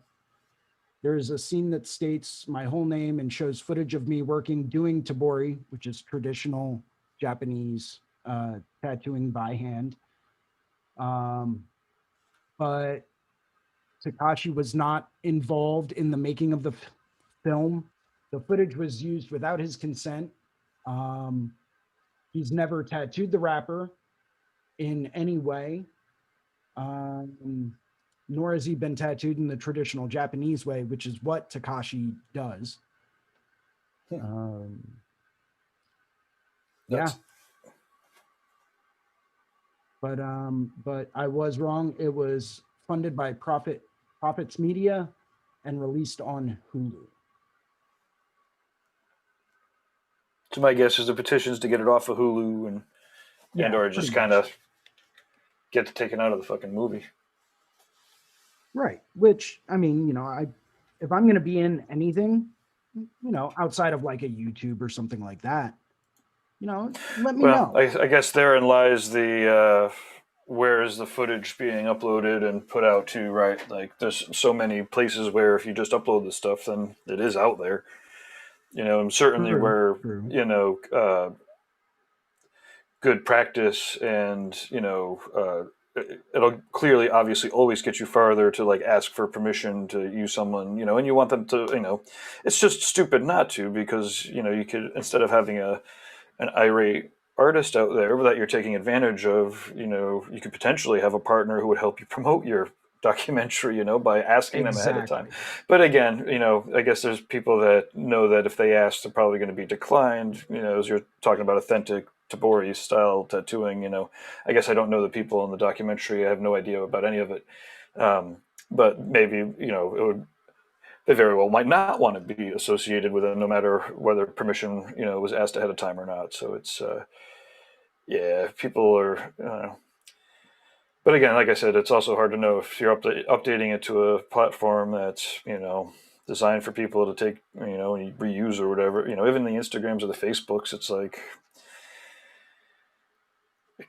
There is a scene that states my whole name and shows footage of me doing tabori, which is traditional Japanese tattooing by hand. But Takashi was not involved in the making of the film. The footage was used without his consent. He's never tattooed the rapper in any way, nor has he been tattooed in the traditional Japanese way, which is what Takashi does. Yeah, but I was wrong. It was funded by Profits Media and released on Hulu. So my guess is the petitions to get it off of Hulu and Yeah, or pretty just kind much. of get it taken out of the fucking movie. Right. Which, I mean, if I'm going to be in anything, outside of like a YouTube or something like that, let me Well, know. I guess therein lies the where is the footage being uploaded and put out to, right? Like, there's so many places where if you just upload the stuff, then it is out there. And certainly True. where True. good practice and it'll clearly obviously always get you farther to like ask for permission to use someone, and you want them to, it's just stupid not to, because you could, instead of having an irate artist out there that you're taking advantage of, you could potentially have a partner who would help you promote your documentary, by asking them ahead of time. Exactly. But again, I guess there's people that know that if they ask, they're probably going to be declined, as you're talking about authentic Tabori style tattooing. I guess I don't know the people in the documentary. I have no idea about any of it. But maybe, it would, they very well might not want to be associated with it, no matter whether permission, was asked ahead of time or not. So it's, yeah, people are, but again, like I said, it's also hard to know if you're updating it to a platform that's, designed for people to take, and reuse or whatever. Even the Instagrams or the Facebooks, it's like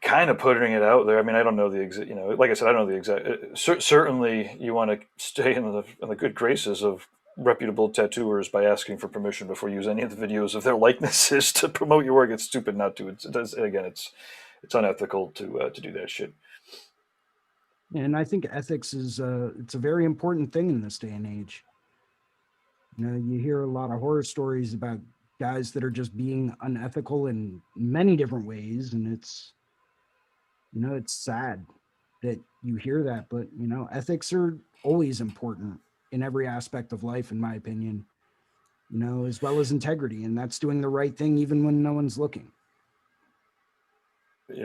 kind of putting it out there. I mean, I don't know the exact, like I said, I don't know the exact. Certainly, you want to stay in the good graces of reputable tattooers by asking for permission before you use any of the videos of their likenesses to promote your work. It's stupid not to. It does, again, it's unethical to do that shit. And I think ethics is it's a very important thing in this day and age. You hear a lot of horror stories about guys that are just being unethical in many different ways, and it's sad that you hear that, but ethics are always important in every aspect of life, in my opinion, as well as integrity, and that's doing the right thing even when no one's looking.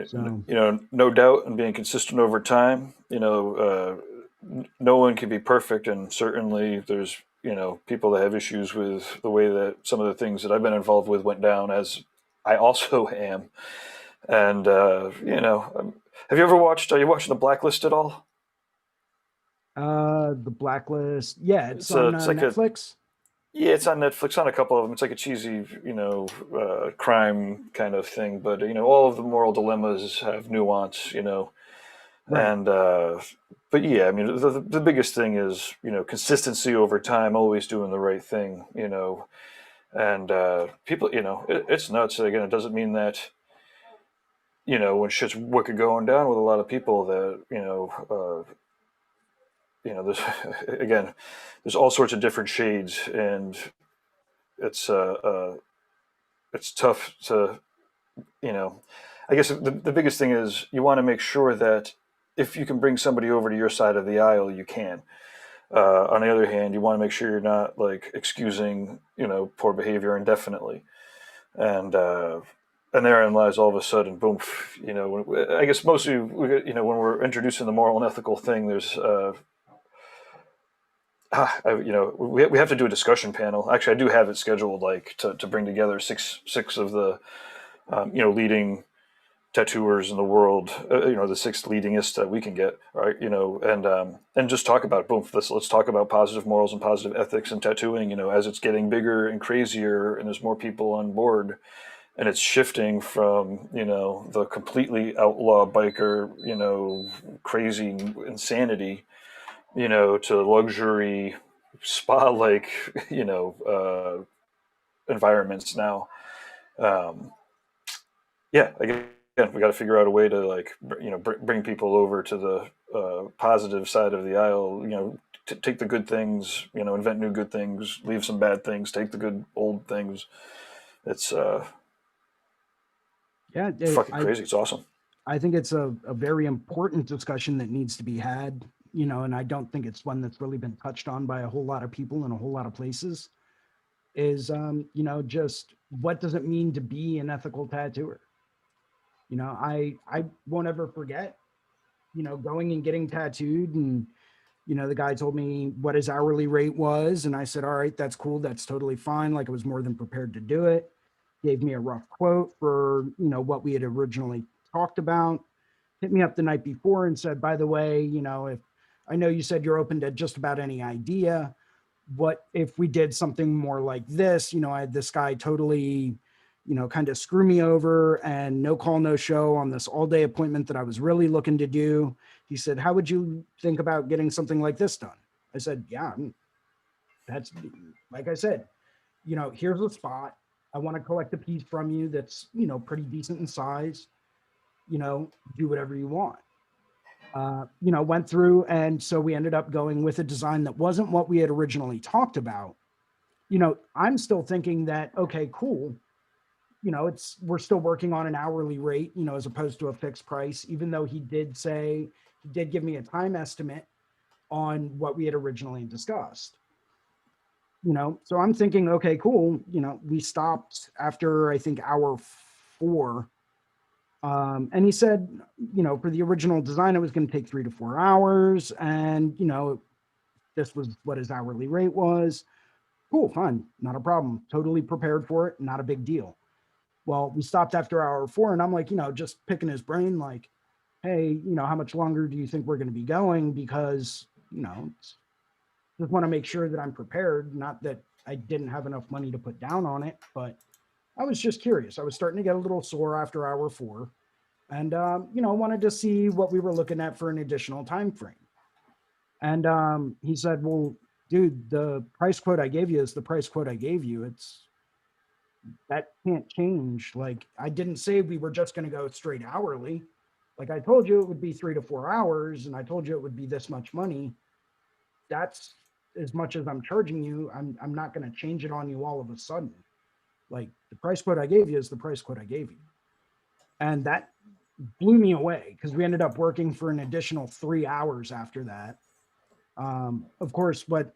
So No doubt, and being consistent over time. No one can be perfect, and certainly there's people that have issues with the way that some of the things that I've been involved with went down, as I also am. And have you ever watched? Are you watching The Blacklist at all? The Blacklist. Yeah, it's on It's like a Netflix. yeah, it's on Netflix on a couple of them. It's like a cheesy, crime kind of thing, but all of the moral dilemmas have nuance, Right. and but yeah, I mean, the biggest thing is consistency over time, always doing the right thing, and people, it's nuts. Again, it doesn't mean that when shit's wicked going down with a lot of people that there's again, there's all sorts of different shades, and it's it's tough to you know. I guess the biggest thing is you want to make sure that if you can bring somebody over to your side of the aisle, you can. On the other hand, you want to make sure you're not like excusing poor behavior indefinitely, and therein lies all of a sudden, boom. I guess mostly when we're introducing the moral and ethical thing, there's we have to do a discussion panel. Actually, I do have it scheduled, like to bring together six of the leading tattooers in the world. The six leadingest that we can get, right? And just talk about boom. Let's talk about positive morals and positive ethics in tattooing. As it's getting bigger and crazier, and there's more people on board, and it's shifting from the completely outlaw biker, crazy insanity, to luxury spa like environments now. um, yeah, again, we got to figure out a way to like bring people over to the positive side of the aisle. Take the good things, invent new good things, leave some bad things, take the good old things. It's Yeah, fucking crazy. It's awesome. I think it's a very important discussion that needs to be had, and I don't think it's one that's really been touched on by a whole lot of people in a whole lot of places. Is just what does it mean to be an ethical tattooer? I won't ever forget, going and getting tattooed, and the guy told me what his hourly rate was, and I said, all right, that's cool, that's totally fine. Like, I was more than prepared to do it. Gave me a rough quote for what we had originally talked about. Hit me up the night before and said, by the way, if I know you said you're open to just about any idea, what if we did something more like this? I had this guy totally kind of screw me over, and no call, no show on this all day appointment that I was really looking to do. He said, how would you think about getting something like this done? I said, yeah, that's, like I said, here's a spot. I want to collect a piece from you that's, pretty decent in size, do whatever you want. Went through. And so we ended up going with a design that wasn't what we had originally talked about. I'm still thinking that, okay, cool. We're still working on an hourly rate, as opposed to a fixed price, even though he did give me a time estimate on what we had originally discussed. So I'm thinking, okay, cool. We stopped after, I think, hour 4. And he said, for the original design, it was going to take 3 to 4 hours. And, this was what his hourly rate was. Cool, fine, not a problem. Totally prepared for it. Not a big deal. Well, we stopped after hour 4, and I'm like, just picking his brain, like, hey, how much longer do you think we're going to be going? Because, just want to make sure that I'm prepared. Not that I didn't have enough money to put down on it, but I was just curious. I was starting to get a little sore after hour 4, and wanted to see what we were looking at for an additional time frame. And he said, well, dude, the price quote I gave you is the price quote I gave you. That can't change. Like, I didn't say we were just going to go straight hourly. Like, I told you it would be 3 to 4 hours, and I told you it would be this much money. That's as much as I'm charging you. I'm not going to change it on you all of a sudden. Like, the price quote I gave you is the price quote I gave you. And that blew me away, because we ended up working for an additional 3 hours after that. Of course, what,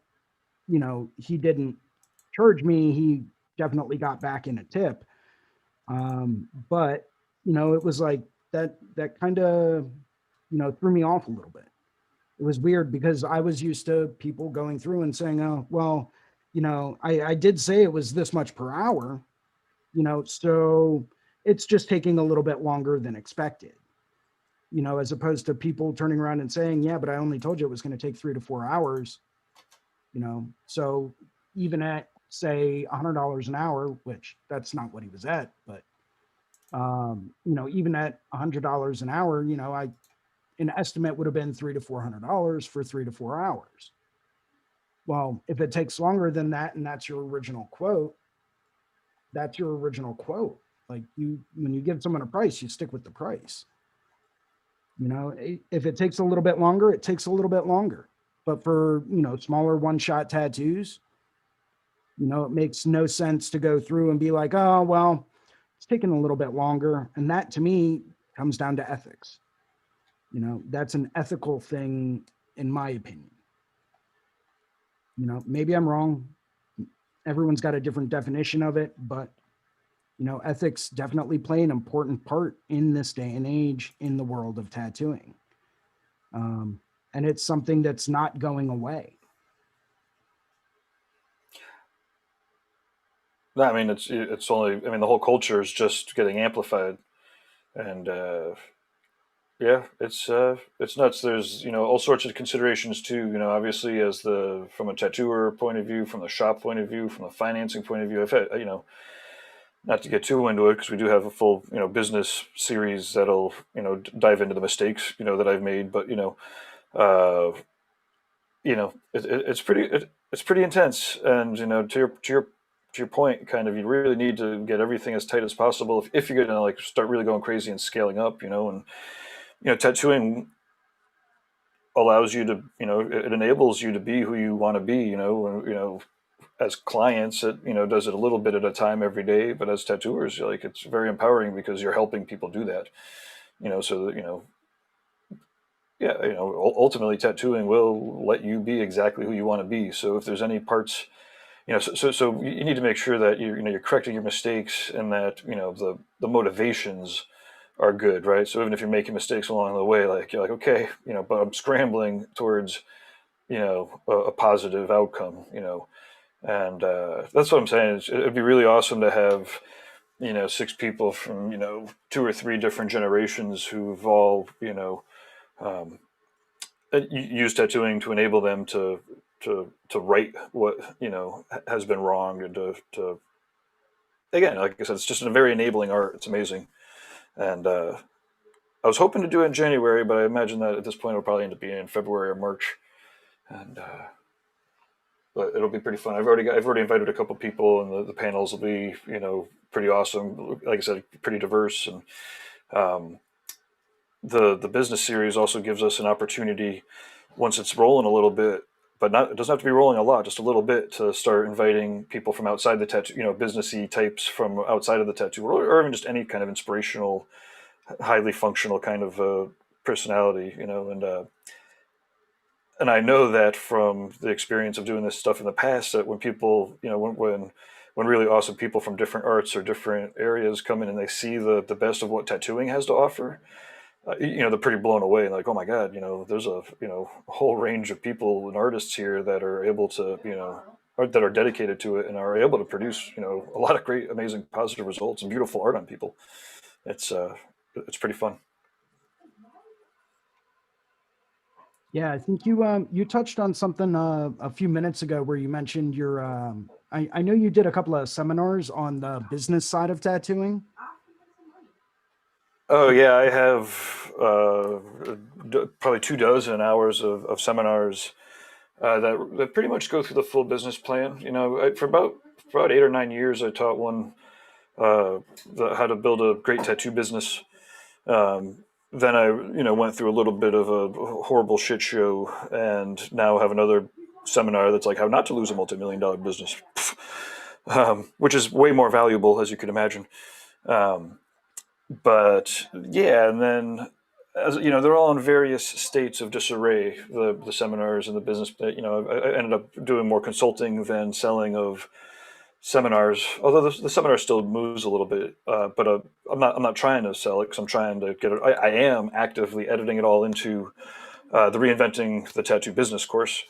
he didn't charge me, he definitely got back in a tip. But, it was like that kind of, threw me off a little bit. It was weird, because I was used to people going through and saying, oh, well, I did say it was this much per hour, so it's just taking a little bit longer than expected, as opposed to people turning around and saying, yeah, but I only told you it was going to take 3 to 4 hours, so even at say $100 an hour, which that's not what he was at, but even at $100 an hour, an estimate would have been $300 to $400 for 3 to 4 hours. Well, if it takes longer than that, and that's your original quote, that's your original quote. Like, when you give someone a price, you stick with the price. If it takes a little bit longer, it takes a little bit longer. But for, smaller one-shot tattoos, it makes no sense to go through and be like, oh, well, it's taking a little bit longer. And that to me comes down to ethics. That's an ethical thing, in my opinion. Maybe I'm wrong. Everyone's got a different definition of it, but ethics definitely play an important part in this day and age in the world of tattooing. And it's something that's not going away. No, I mean it's only. I mean the whole culture is just getting amplified, and yeah, it's nuts. There's all sorts of considerations too. Obviously as the from a tattooer point of view, from the shop point of view, from the financing point of view. I've had not to get too into it because we do have a full business series that'll dive into the mistakes that I've made, but uh, it's pretty intense, and to your point, kind of, you really need to get everything as tight as possible if you're going to like start really going crazy and scaling up, and tattooing allows you to, it enables you to be who you want to be, as clients, it does it a little bit at a time every day, but as tattooers, like it's very empowering because you're helping people do that, so that yeah, ultimately tattooing will let you be exactly who you want to be. So if there's any parts, so you need to make sure that you're correcting your mistakes and that the motivations are good, right? So even if you're making mistakes along the way, like you're like, okay, but I'm scrambling towards a positive outcome, and that's what I'm saying. It'd be really awesome to have six people from two or three different generations who've all um, use tattooing to enable them to right what has been wrong, and to again, like I said, it's just a very enabling art. It's amazing, and I was hoping to do it in January, but I imagine that at this point it'll probably end up being in February or March, and but it'll be pretty fun. I've already invited a couple people, and the panels will be pretty awesome. Like I said, pretty diverse, and um, the business series also gives us an opportunity once it's rolling a little bit, but not it doesn't have to be rolling a lot, just a little bit, to start inviting people from outside the tattoo, businessy types from outside of the tattoo world, or even just any kind of inspirational, highly functional kind of personality, and I know that from the experience of doing this stuff in the past, that when people, when really awesome people from different arts or different areas come in and they see the best of what tattooing has to offer, they're pretty blown away. Like, oh my God, there's a whole range of people and artists here that are able to, or that are dedicated to it and are able to produce, a lot of great, amazing, positive results and beautiful art on people. It's pretty fun. Yeah, I think you touched on something a few minutes ago where you mentioned your I know you did a couple of seminars on the business side of tattooing. Oh yeah, I have probably 2 dozen hours of seminars that pretty much go through the full business plan. For about 8 or 9 years, I taught one how to build a great tattoo business. Um, then I went through a little bit of a horrible shit show, and now have another seminar that's like how not to lose a multi-million-dollar business, which is way more valuable, as you can imagine. Um, but yeah, and then, as they're all in various states of disarray. The seminars and the business. I ended up doing more consulting than selling of seminars. Although the seminar still moves a little bit, but I'm not trying to sell it because I'm trying to get it. I am actively editing it all into the reinventing the tattoo business course.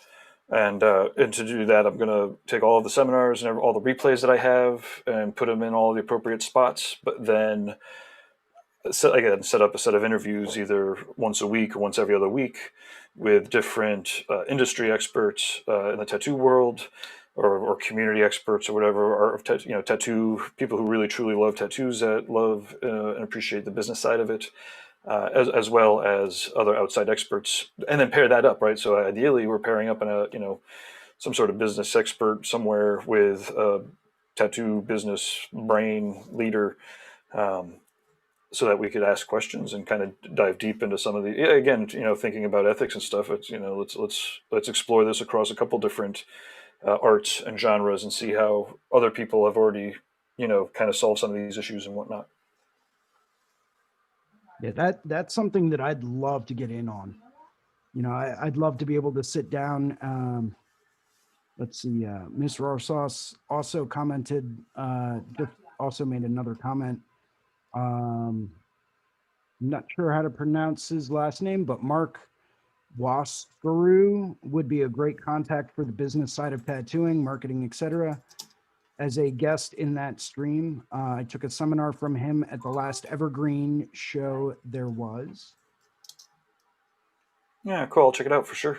And to do that, I'm going to take all of the seminars and all the replays that I have and put them in all the appropriate spots. But then set up a set of interviews either once a week or once every other week with different industry experts in the tattoo world, or community experts or whatever, or tattoo people who really truly love tattoos, that love and appreciate the business side of it, as well as other outside experts, and then pair that up, right? So ideally, we're pairing up in a some sort of business expert somewhere with a tattoo business brain leader, um, so that we could ask questions and kind of dive deep into some of the, again, thinking about ethics and stuff. It's let's explore this across a couple different arts and genres and see how other people have already kind of solved some of these issues and whatnot. Yeah, that's something that I'd love to get in on. I'd love to be able to sit down. Let's see, Miss Rosas also commented, just also made another comment. I'm not sure how to pronounce his last name, but Mark Waskeru would be a great contact for the business side of tattooing, marketing, etc. As a guest in that stream, I took a seminar from him at the last Evergreen show there was. Yeah, cool. I'll check it out for sure.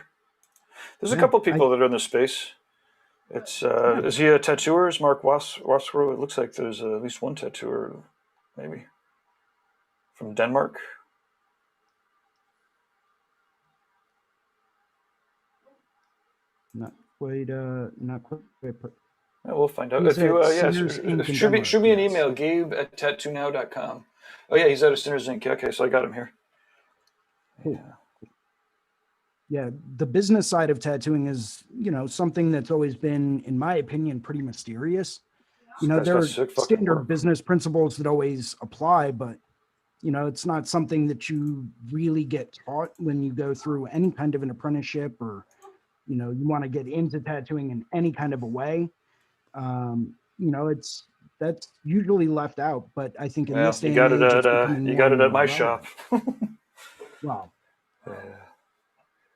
There's a Yeah, couple people that are in this space. It's yeah, is he a tattooer? Is Mark Wasro? It looks like there's at least one tattooer, maybe from Denmark. not quite. Yeah, we'll find out. He's If you at yeah, Sinners Inc. in shoot me Denmark. shoot me an Yes. email, Gabe@tattonow.com. Oh yeah, he's out of Sinners Inc. Okay, so I got him here. Cool. Yeah, the business side of tattooing is, something that's always been, in my opinion, pretty mysterious. Guy's There got are sick fucking standard work. business principles that always apply, but it's not something that you really get taught when you go through any kind of an apprenticeship, or you want to get into tattooing in any kind of a way. That's usually left out, but I think in Well, this day and age, it's becoming you more got and it at more my shop. relevant. Wow.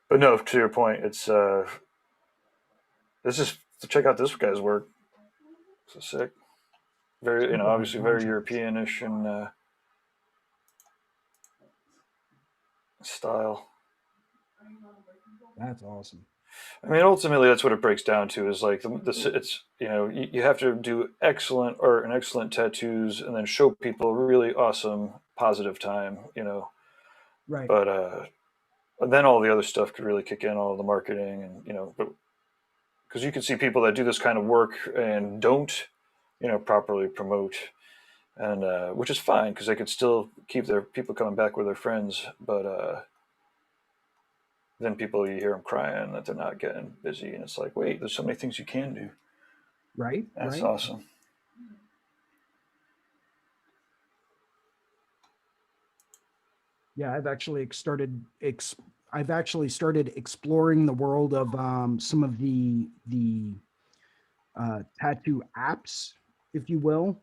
But no, to your point, it's just to check out this guy's work. It's sick. Very, Speak of my obviously pawn very shops. Europeanish in style. That's awesome. I mean, ultimately, that's what it breaks down to. Is like it's you have to do excellent art and excellent tattoos, and then show people a really awesome positive time. Right. But then all the other stuff could really kick in, all the marketing, and but because you can see people that do this kind of work and don't properly promote, and which is fine because they could still keep their people coming back with their friends, but then people, you hear them crying that they're not getting busy, and it's like, wait, there's so many things you can do. Right. That's Right. awesome. Yeah, I've actually started exploring the world of some of the tattoo apps, if you will,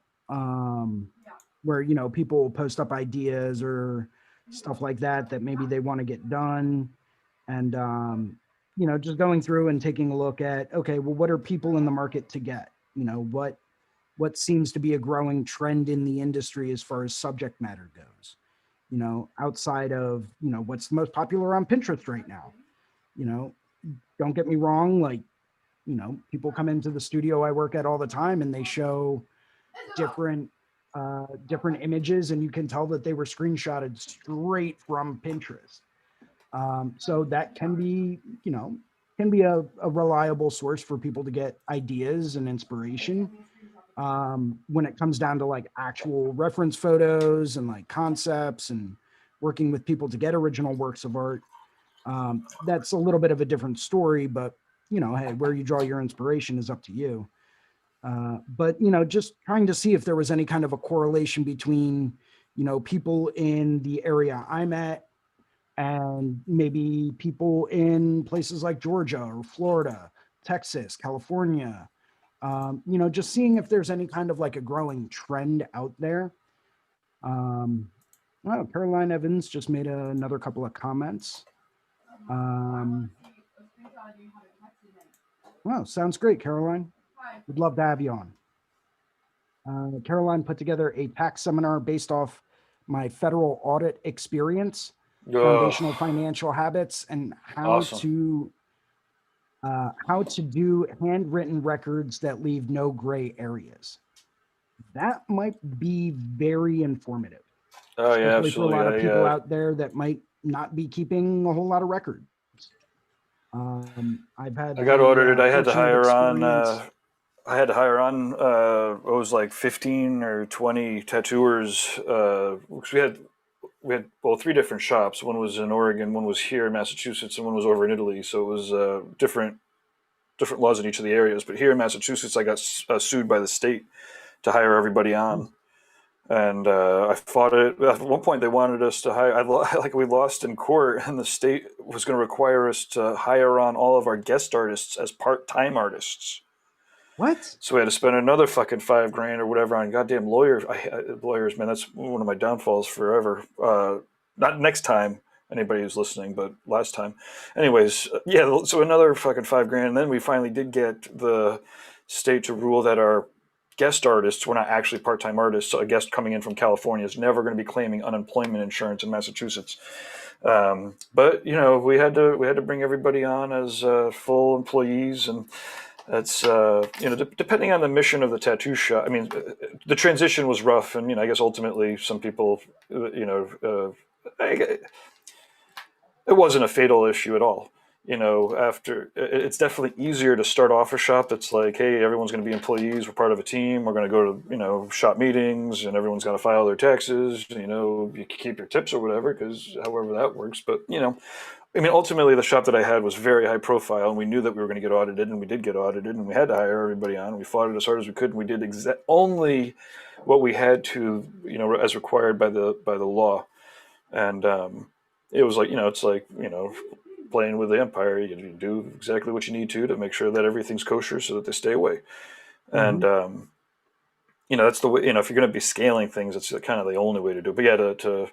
where people post up ideas or stuff like that maybe they want to get done, and just going through and taking a look at, okay, well, what are people in the market to get? What seems to be a growing trend in the industry as far as subject matter goes, outside of what's the most popular on Pinterest right now. you know don't get me wrong, like, people come into the studio I work at all the time and they show different different images, and you can tell that they were screenshotted straight from Pinterest. So that can be a reliable source for people to get ideas and inspiration. When it comes down to like actual reference photos and like concepts and working with people to get original works of art, that's a little bit of a different story, but hey, where you draw your inspiration is up to you. But just trying to see if there was any kind of a correlation between people in the area I'm at and maybe people in places like Georgia or Florida, Texas, California. Just seeing if there's any kind of like a growing trend out there. um oh, Caroline Evans just made another couple of comments. um Wow, sounds great, Caroline. We'd love to have you on. Caroline put together a tax seminar based off my federal audit experience, Oh, foundational financial habits, and awesome. how to do handwritten records that leave no gray areas. That might be very informative, Oh yeah, especially for a absolutely. lot of people out there that might not be keeping a whole lot of records. I've had I got the audited. I had to fortunate hire on. experience. I had to hire on. It was like 15 or 20 tattooers. Because we had well three different shops. One was in Oregon, one was here in Massachusetts, and one was over in Italy. So it was different laws in each of the areas. But here in Massachusetts, I got sued by the state to hire everybody Hmm. on, and I fought it. At one point, they wanted us to hire. Like we lost in court, and the state was going to require us to hire on all of our guest artists as part-time artists. What? So we had to spend another fucking $5,000 or whatever on goddamn lawyers. Lawyers, man, that's one of my downfalls forever. Not next time, anybody who's listening, but last time. Anyways, yeah. So another fucking $5,000, and then we finally did get the state to rule that our guest artists were not actually part-time artists. So a guest coming in from California is never going to be claiming unemployment insurance in Massachusetts. But we had to bring everybody on as full employees, and that's depending on the mission of the tattoo shop. I mean, the transition was rough, and I guess ultimately some people, it wasn't a fatal issue at all. After it's definitely easier to start off a shop that's like, hey, everyone's going to be employees. We're part of a team. We're going to go to shop meetings, and everyone's got to file their taxes. You keep your tips or whatever, because however that works. But I mean, ultimately, the shop that I had was very high profile, and we knew that we were going to get audited, and we did get audited, and we had to hire everybody on. We fought it as hard as we could, and we did only what we had to, as required by the law. And it was like, it's like, playing with the empire. You do exactly what you need to make sure that everything's kosher so that they stay away. And Hmm. that's the way. If you're going to be scaling things, it's kind of the only way to do it. But yeah, to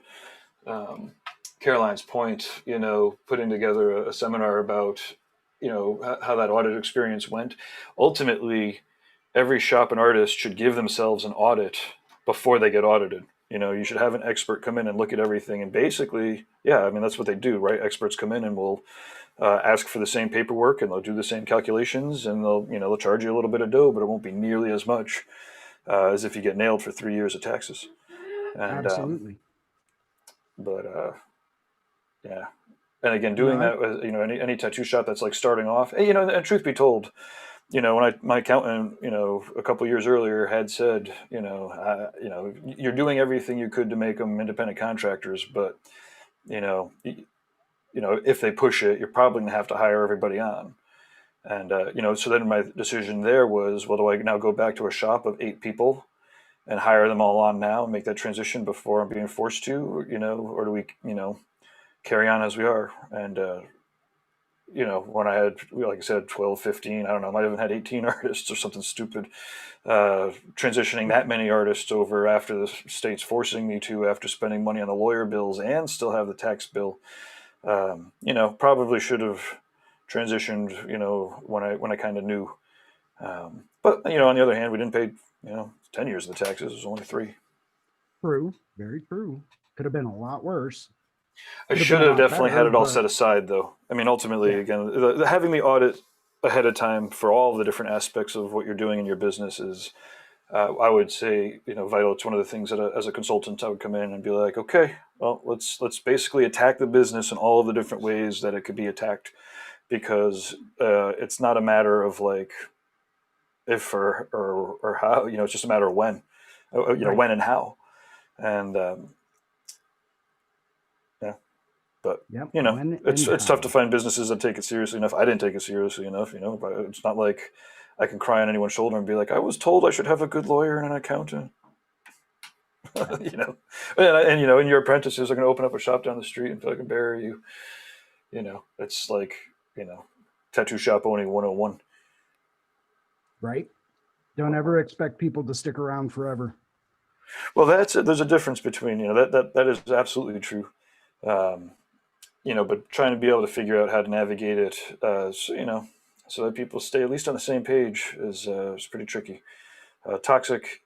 um, Caroline's point, putting together a seminar about, how that audit experience went. Ultimately, every shop and artist should give themselves an audit before they get audited. You should have an expert come in and look at everything. And basically, yeah, I mean, that's what they do, right? Experts come in and will ask for the same paperwork, and they'll do the same calculations, and they'll charge you a little bit of dough, but it won't be nearly as much as if you get nailed for 3 years of taxes. And Absolutely. but yeah, and again, No, doing that with any tattoo shop that's like starting off, and truth be told, when my accountant, a couple years earlier had said, you're doing everything you could to make them independent contractors, but you know, if they push it, you're probably gonna have to hire everybody on. And so then my decision there was, well, do I now go back to a shop of 8 people and hire them all on now and make that transition before I'm being forced to, or do we, carry on as we are? And when I had, like I said, 12, 15, I don't know, I might have had 18 artists or something stupid. Transitioning that many artists over after the state's forcing me to, after spending money on the lawyer bills and still have the tax bill, probably should have transitioned, when I kind of knew. But on the other hand, we didn't pay, 10 years of the taxes. It was only 3. true. Very true. Could have been a lot worse. I Could have been should a have lot definitely had better, it all but set aside, though. I mean, ultimately, yeah, again, having the audit ahead of time for all of the different aspects of what you're doing in your business is, I would say, vital. It's one of the things that, as a consultant, I would come in and be like, okay, well, let's basically attack the business in all of the different ways that it could be attacked, because it's not a matter of like if or how. It's just a matter of when, right. when and how. And yeah, but Yep. When it's and it's tough to how. find businesses that take it seriously enough. I didn't take it seriously enough, but it's not like I can cry on anyone's shoulder and be like, I was told I should have a good lawyer and an accountant. Yeah. you know, and your apprentices are going to open up a shop down the street and fucking bury you. It's like, you know, tattoo shop owning 101. Right. Don't ever expect people to stick around forever. Well, there's a difference between, that is absolutely true. Um, but trying to be able to figure out how to navigate it, so, so that people stay at least on the same page is pretty tricky. Toxic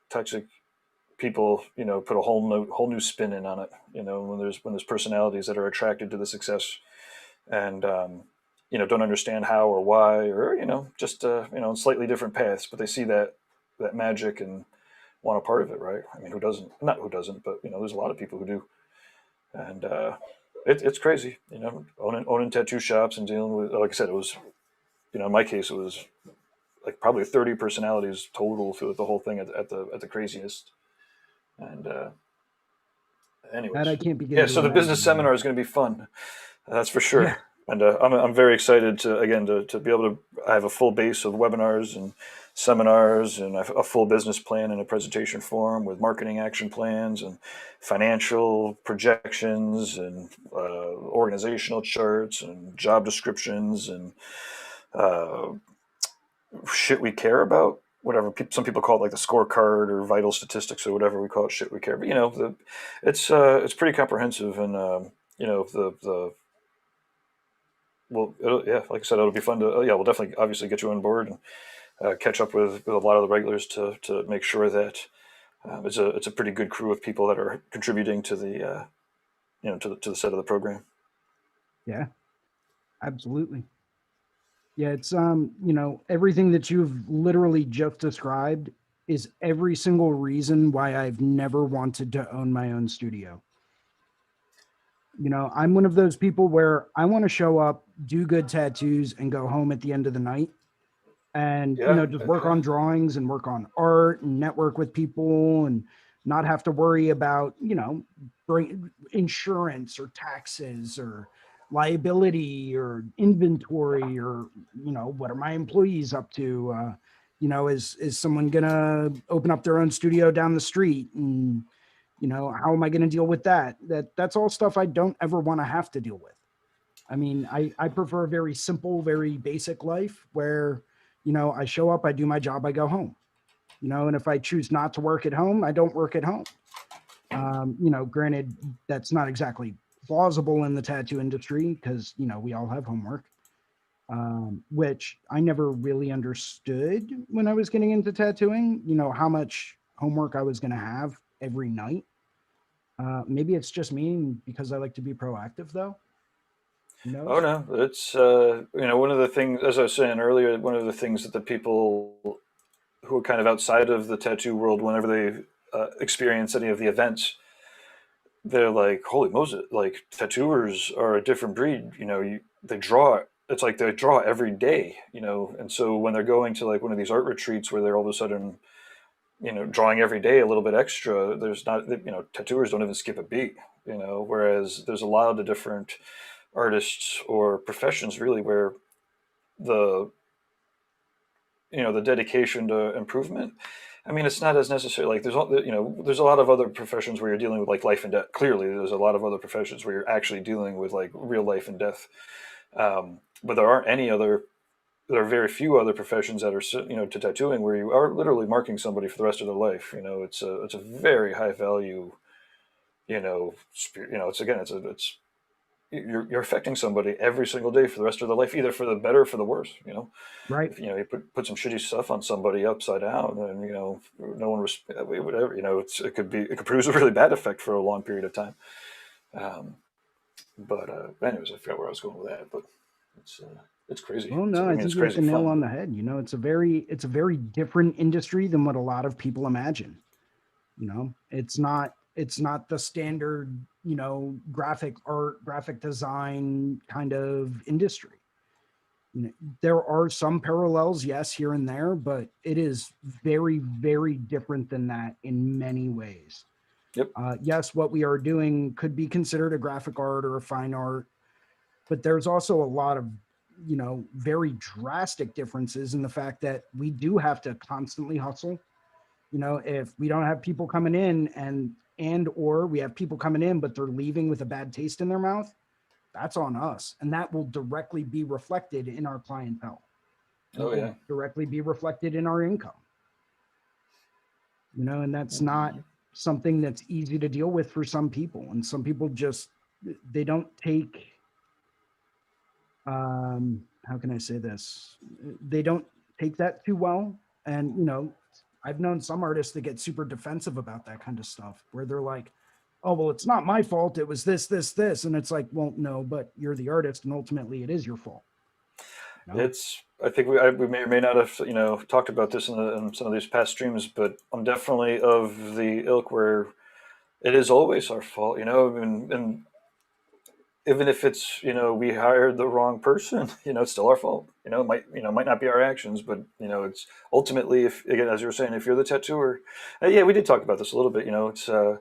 people, put a whole new spin in on it. When there's personalities that are attracted to the success and don't understand how or why, or just on slightly different paths, but they see that magic and want a part of it, right? I mean, who doesn't? Not who doesn't, but there's a lot of people who do, and it's crazy. Owning tattoo shops and dealing with, like I said, it was, in my case, it was like probably 30 personalities total through the whole thing at the craziest. And That anyways, I can't begin yeah. to So the business imagine, man. seminar is going to be fun. That's for Yeah, sure. And I'm very excited to be able to. I have a full base of webinars and seminars, and I have a full business plan in a presentation form with marketing action plans and financial projections and organizational charts and job descriptions and uh, shit we care about. Whatever some people call it, like the scorecard or vital statistics or whatever we call it, shit we care. But it's pretty comprehensive, and the well, yeah, like I said, it'll be fun to. Yeah, we'll definitely obviously get you on board and catch up with a lot of the regulars to make sure that it's a pretty good crew of people that are contributing to the to the set of the program. yeah, absolutely. Yeah, it's everything that you've literally just described is every single reason why I've never wanted to own my own studio. I'm one of those people where I want to show up, do good tattoos, and go home at the end of the night and, Yeah, just work okay. on drawings and work on art and network with people and not have to worry about, bring insurance or taxes or liability or inventory or, what are my employees up to? Is someone gonna open up their own studio down the street and how am I going to deal with that? That's all stuff I don't ever want to have to deal with. I mean, I prefer a very simple, very basic life where, I show up, I do my job, I go home, and if I choose not to work at home, I don't work at home. Granted, that's not exactly plausible in the tattoo industry because, we all have homework, which I never really understood when I was getting into tattooing, how much homework I was going to have every night. Maybe it's just me because I like to be proactive, though. Who Oh knows? no, it's one of the things, as I was saying earlier, one of the things that the people who are kind of outside of the tattoo world, whenever they experience any of the events, they're like, "Holy Moses! Like tattooers are a different breed." They draw. It's like they draw every day. And so when they're going to like one of these art retreats where they're all of a sudden, drawing every day a little bit extra, there's not, tattooers don't even skip a beat. Whereas there's a lot of different artists or professions really where the the dedication to improvement. I mean, it's not as necessary. Like there's a lot of other professions where you're dealing with like life and death. Clearly, there's a lot of other professions where you're actually dealing with like real life and death. But there aren't any other. There are very few other professions that are to tattooing where you are literally marking somebody for the rest of their life. It's a very high value. It's again it's you're affecting somebody every single day for the rest of their life, either for the better or for the worse. Right. If you put some shitty stuff on somebody upside down, and no one whatever, it could produce a really bad effect for a long period of time. Um, but anyways, I forgot where I was going with that. But it's uh, it's crazy. Well, I no, I mean, think it's you hit crazy the nail fun. on But the head. It's a very different industry than what a lot of people imagine. It's not the standard, graphic art, graphic design kind of industry. You know, there are some parallels, yes, here and there, but it is very, very different than that in many ways. yep. Yes, what we are doing could be considered a graphic art or a fine art, but there's also a lot of, very drastic differences in the fact that we do have to constantly hustle. If we don't have people coming in and or we have people coming in but they're leaving with a bad taste in their mouth, that's on us, and that will directly be reflected in our clientele. It Oh will yeah. directly be reflected in our income. And that's not Mhm. something that's easy to deal with for some people, and some people just they don't take how can I say this? They don't take that too well. And, I've known some artists that get super defensive about that kind of stuff where they're like, oh, well, it's not my fault. It was this, this, this. And it's like, well, no, but you're the artist and ultimately it is your fault. No, I think we may or may not have talked about this in some of these past streams, but I'm definitely of the ilk where it is always our fault, and even if it's we hired the wrong person, it's still our fault. It might not be our actions, but it's ultimately, if again, as you were saying, if you're the tattooer, yeah, we did talk about this a little bit. It's even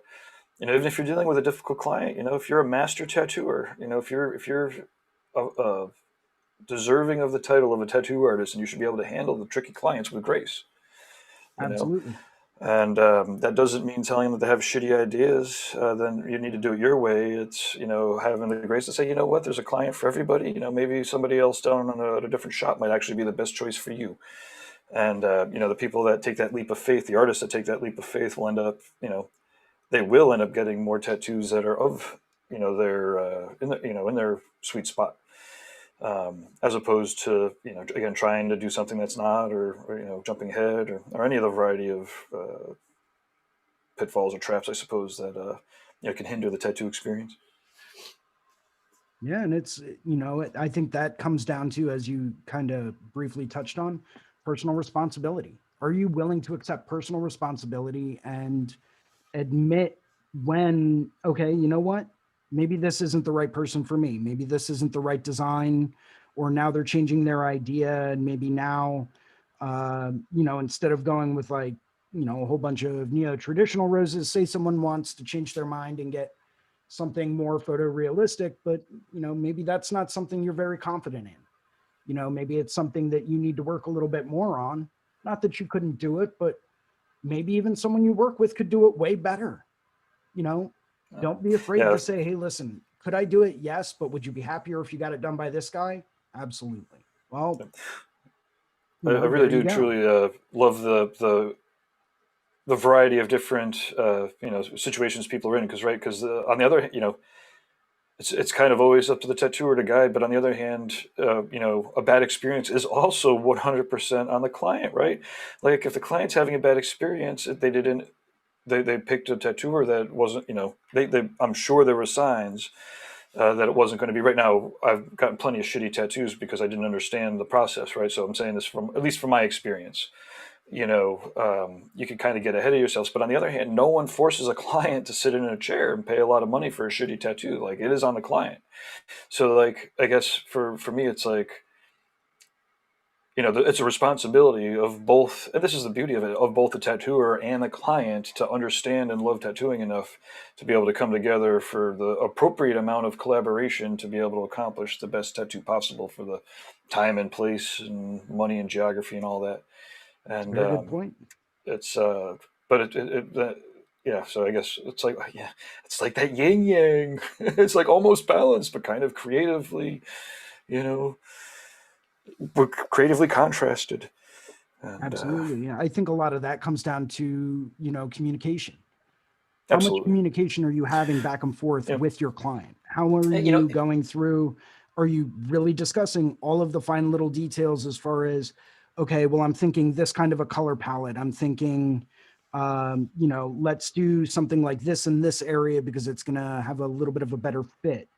if you're dealing with a difficult client, if you're a master tattooer, if you're deserving of the title of a tattoo artist, and you should be able to handle the tricky clients with grace. You know, absolutely. and that doesn't mean telling them that they have shitty ideas. Then you need to do it your way. It's having the grace to say, you know what, there's a client for everybody. Maybe somebody else down at a different shop might actually be the best choice for you. And the people that take that leap of faith, the artists that take that leap of faith, will end up, they will end up getting more tattoos that are of, their in their sweet spot. As opposed to again trying to do something that's not, or jumping ahead, or any of the variety of pitfalls or traps, I suppose, that can hinder the tattoo experience. Yeah. And I think that comes down to, as you kind of briefly touched on, personal responsibility. Are you willing to accept personal responsibility and admit when, okay, you know what? Maybe this isn't the right person for me. Maybe this isn't the right design, or now they're changing their idea. And maybe now, instead of going with like, a whole bunch of neo traditional roses, say someone wants to change their mind and get something more photorealistic, but, maybe that's not something you're very confident in. Maybe it's something that you need to work a little bit more on. Not that you couldn't do it, but maybe even someone you work with could do it way better. you know, don't be afraid Yeah, to say, hey, listen, could I do it? Yes, but would you be happier if you got it done by this guy? Absolutely. Well, I really there you do go. truly love the variety of different situations people are in, because because on the other it's kind of always up to the tattooer to guide, but on the other hand, a bad experience is also 100% on the client, right? Like if the client's having a bad experience, if they picked a tattooer that wasn't, I'm sure there were signs that it wasn't going to be. Right now, I've gotten plenty of shitty tattoos because I didn't understand the process, right? So I'm saying this from, at least from my experience. You can kind of get ahead of yourselves. But on the other hand, no one forces a client to sit in a chair and pay a lot of money for a shitty tattoo. Like, it is on the client. So, like, I guess for me, it's like, it's a responsibility of both, and this is the beauty of it, of both the tattooer and the client, to understand and love tattooing enough to be able to come together for the appropriate amount of collaboration to be able to accomplish the best tattoo possible for the time and place and money and geography and all that. It's a And very good point. it's but yeah, so I guess it's like, yeah, it's like that yin yang. It's like almost balanced, but kind of creatively, you know we're creatively contrasted. And Absolutely. Yeah. I think a lot of that comes down to, communication. How much absolutely. communication are you having back and forth Yeah. with your client? How are And, you know, you going through? Are you really discussing all of the fine little details as far as, okay, well, I'm thinking this kind of a color palette. I'm thinking, let's do something like this in this area because it's going to have a little bit of a better fit.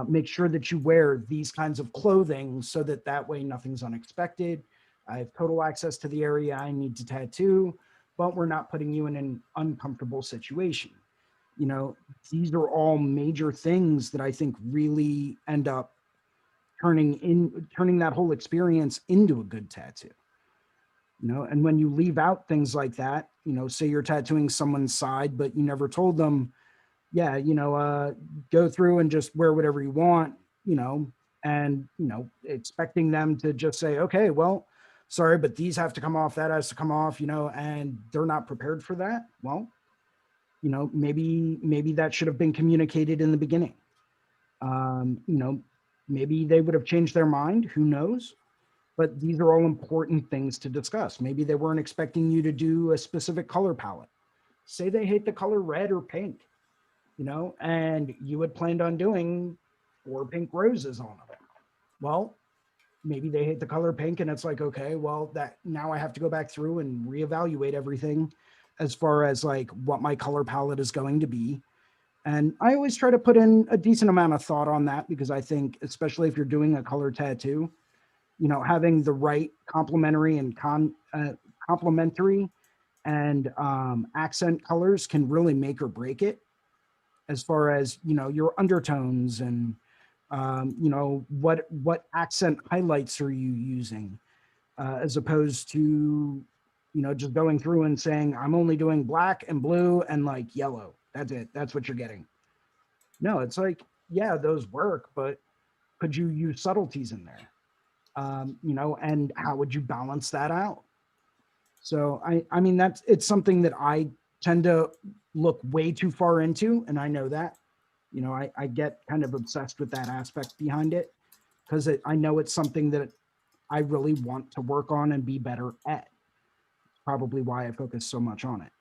Make sure that you wear these kinds of clothing so that way nothing's unexpected. I have total access to the area I need to tattoo, but we're not putting you in an uncomfortable situation. You know, these are all major things that I think really end up turning that whole experience into a good tattoo. And when you leave out things like that, say you're tattooing someone's side, but you never told them, yeah, go through and just wear whatever you want, and, expecting them to just say, okay, well, sorry, but these have to come off, that has to come off, and they're not prepared for that. Well, maybe that should have been communicated in the beginning. Um, you know, Maybe they would have changed their mind, who knows? But these are all important things to discuss. Maybe they weren't expecting you to do a specific color palette. Say they hate the color red or pink, and you had planned on doing 4 pink roses on them. Well, maybe they hate the color pink, and it's like, okay, well, that now I have to go back through and reevaluate everything as far as like what my color palette is going to be. And I always try to put in a decent amount of thought on that, because I think, especially if you're doing a color tattoo, having the right complementary and complementary and accent colors can really make or break it, as far as your undertones, and what accent highlights are you using, as opposed to just going through and saying, I'm only doing black and blue and like yellow. That's it. That's what you're getting. No, it's like, yeah, those work, but could you use subtleties in there? And how would you balance that out? So I mean, it's something that I tend to look way too far into, and I know that. I get kind of obsessed with that aspect behind it, because I know it's something that I really want to work on and be better at. Probably why I focus so much on it.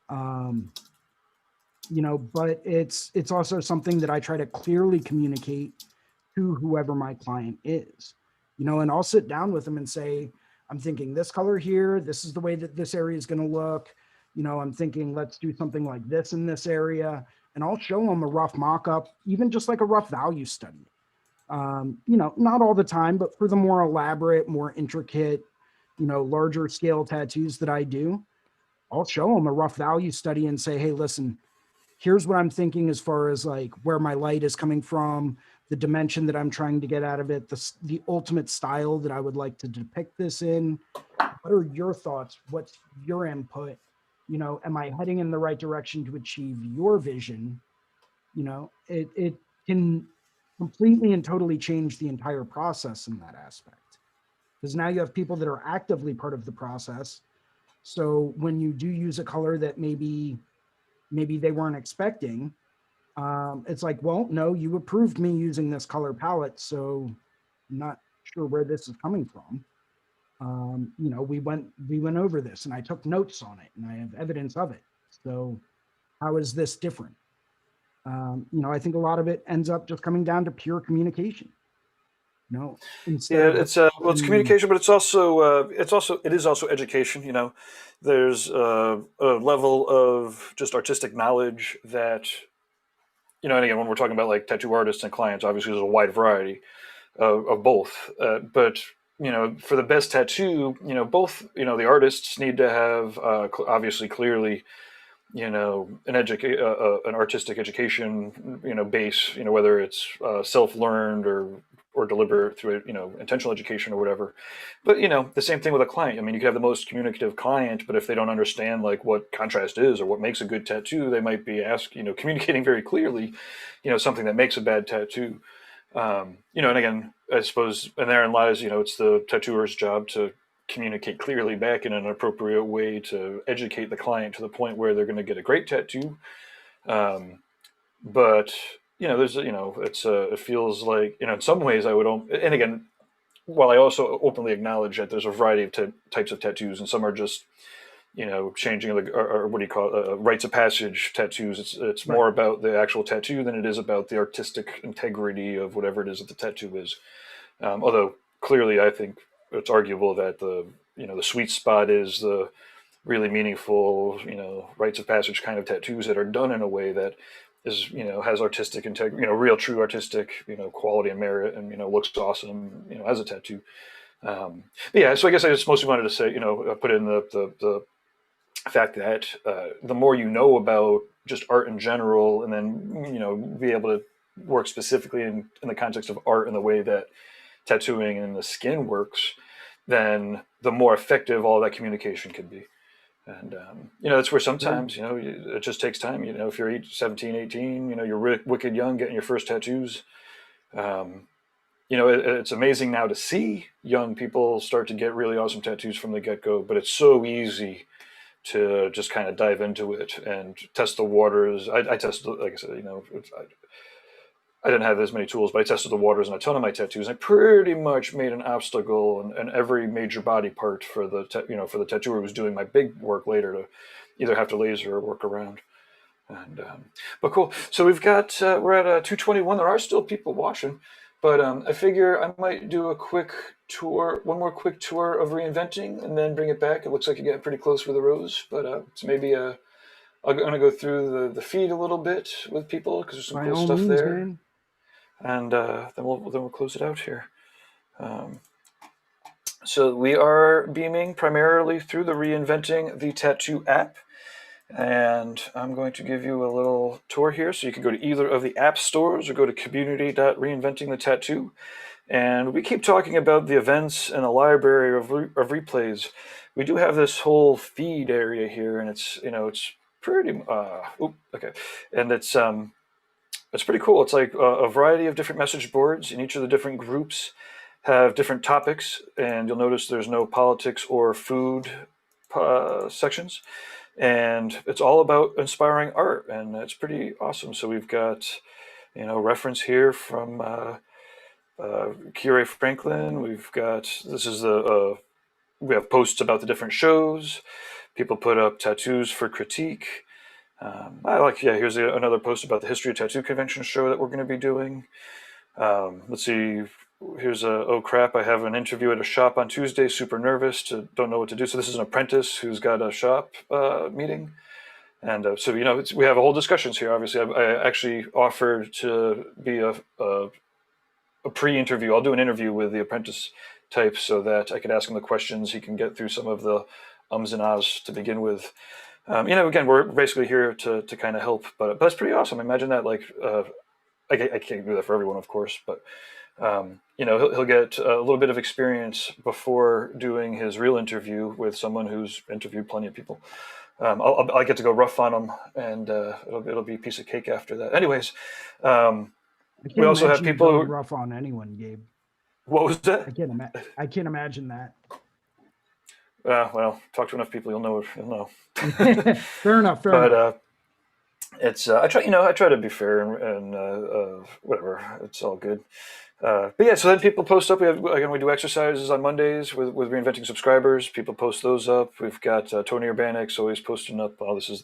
Um, but it's also something that I try to clearly communicate to whoever my client is. And I'll sit down with them and say, I'm thinking this color here, this is the way that this area is going to look. I'm thinking, let's do something like this in this area. And I'll show them a rough mock-up, even just like a rough value study. Not all the time, but for the more elaborate, more intricate, larger scale tattoos that I do, I'll show them a rough value study and say, hey, listen, here's what I'm thinking as far as like where my light is coming from, the dimension that I'm trying to get out of it, the ultimate style that I would like to depict this in. What are your thoughts? What's your input? Am I heading in the right direction to achieve your vision? It can completely and totally change the entire process in that aspect, because now you have people that are actively part of the process. So when you do use a color that maybe they weren't expecting, it's like, well, no, you approved me using this color palette, so I'm not sure where this is coming from. We went over this, and I took notes on it, and I have evidence of it. So how is this different? I think a lot of it ends up just coming down to pure communication. Instead Yeah, of it's being communication, but it is also education. There's a level of just artistic knowledge that and again, when we're talking about like tattoo artists and clients, obviously there's a wide variety of both. But for the best tattoo, both the artists need to have obviously clearly an artistic education base, whether it's self-learned or deliberate through intentional education or whatever. But the same thing with a client. I mean, you could have the most communicative client, but if they don't understand like what contrast is or what makes a good tattoo, they might be communicating very clearly something that makes a bad tattoo. And again, I suppose, and therein lies, it's the tattooer's job to communicate clearly back in an appropriate way to educate the client to the point where they're going to get a great tattoo. Um, but there's it feels like in some ways I would, and again, while I also openly acknowledge that there's a variety of types of tattoos, and some are just changing or what do you call it, rites of passage tattoos. It's right. more about the actual tattoo than it is about the artistic integrity of whatever it is that the tattoo is. Although clearly, I think it's arguable that the sweet spot is the really meaningful rites of passage kind of tattoos that are done in a way that is has artistic integrity, real true artistic quality and merit, and looks awesome as a tattoo. But yeah, so I guess I just mostly wanted to say put in the fact that the more you know about just art in general, and then be able to work specifically in the context of art in the way that tattooing and the skin works, then the more effective all that communication can be. And that's where Sure. sometimes it just takes time. If you're 17, 18, you're wicked young, getting your first tattoos. Um, it's amazing now to see young people start to get really awesome tattoos from the get go. But it's so easy to just kind of dive into it and test the waters. I tested, like I said, I didn't have as many tools, but I tested the waters on a ton of my tattoos. I pretty much made an obstacle and every major body part for for the tattooer who was doing my big work later to either have to laser or work around. And but cool. So we're at 2:21. There are still people watching. But I figure I might do a quick tour, one more quick tour of reinventing, and then bring it back. It looks like you're getting pretty close with the rose, but it's maybe I'm going to go through the feed a little bit with people because there's some By cool all stuff means, there, man. and then we'll close it out here. Um, so we are beaming primarily through the Reinventing the Tattoo app. And I'm going to give you a little tour here. So you can go to either of the app stores or go to community.reinventingthetattoo. And we keep talking about the events and a library of replays. We do have this whole feed area here, and it's pretty, okay. And it's pretty cool. It's like a variety of different message boards, and each of the different groups have different topics. And you'll notice there's no politics or food sections, and it's all about inspiring art, and it's pretty awesome. So we've got reference here from Kyrie Franklin. We've got this is the we have posts about the different shows. People put up tattoos for critique. Here's another post about the history of tattoo convention show that we're going to be doing. Let's see. Here's oh crap! I have an interview at a shop on Tuesday. Super nervous. Don't know what to do. So this is an apprentice who's got a shop meeting, and so we have a whole discussions here. Obviously, I actually offered to be a pre-interview. I'll do an interview with the apprentice type so that I could ask him the questions. He can get through some of the ums and ahs to begin with. Again, we're basically here to kind of help, but that's pretty awesome. Imagine that, like, I can't do that for everyone, of course, but he'll get a little bit of experience before doing his real interview with someone who's interviewed plenty of people. I'll get to go rough on him, and it'll be a piece of cake after that. Anyways, I we can't also have imagine you people going who. rough on anyone, Gabe. What was that? I can't imagine that. Well, talk to enough people, you'll know. You'll know. Fair enough. Fair But enough. it's I try to be fair and whatever. It's all good. But yeah, so then people post up. We do exercises on Mondays with reinventing subscribers. People post those up. We've got Tony Urbanix always posting up. Oh, this is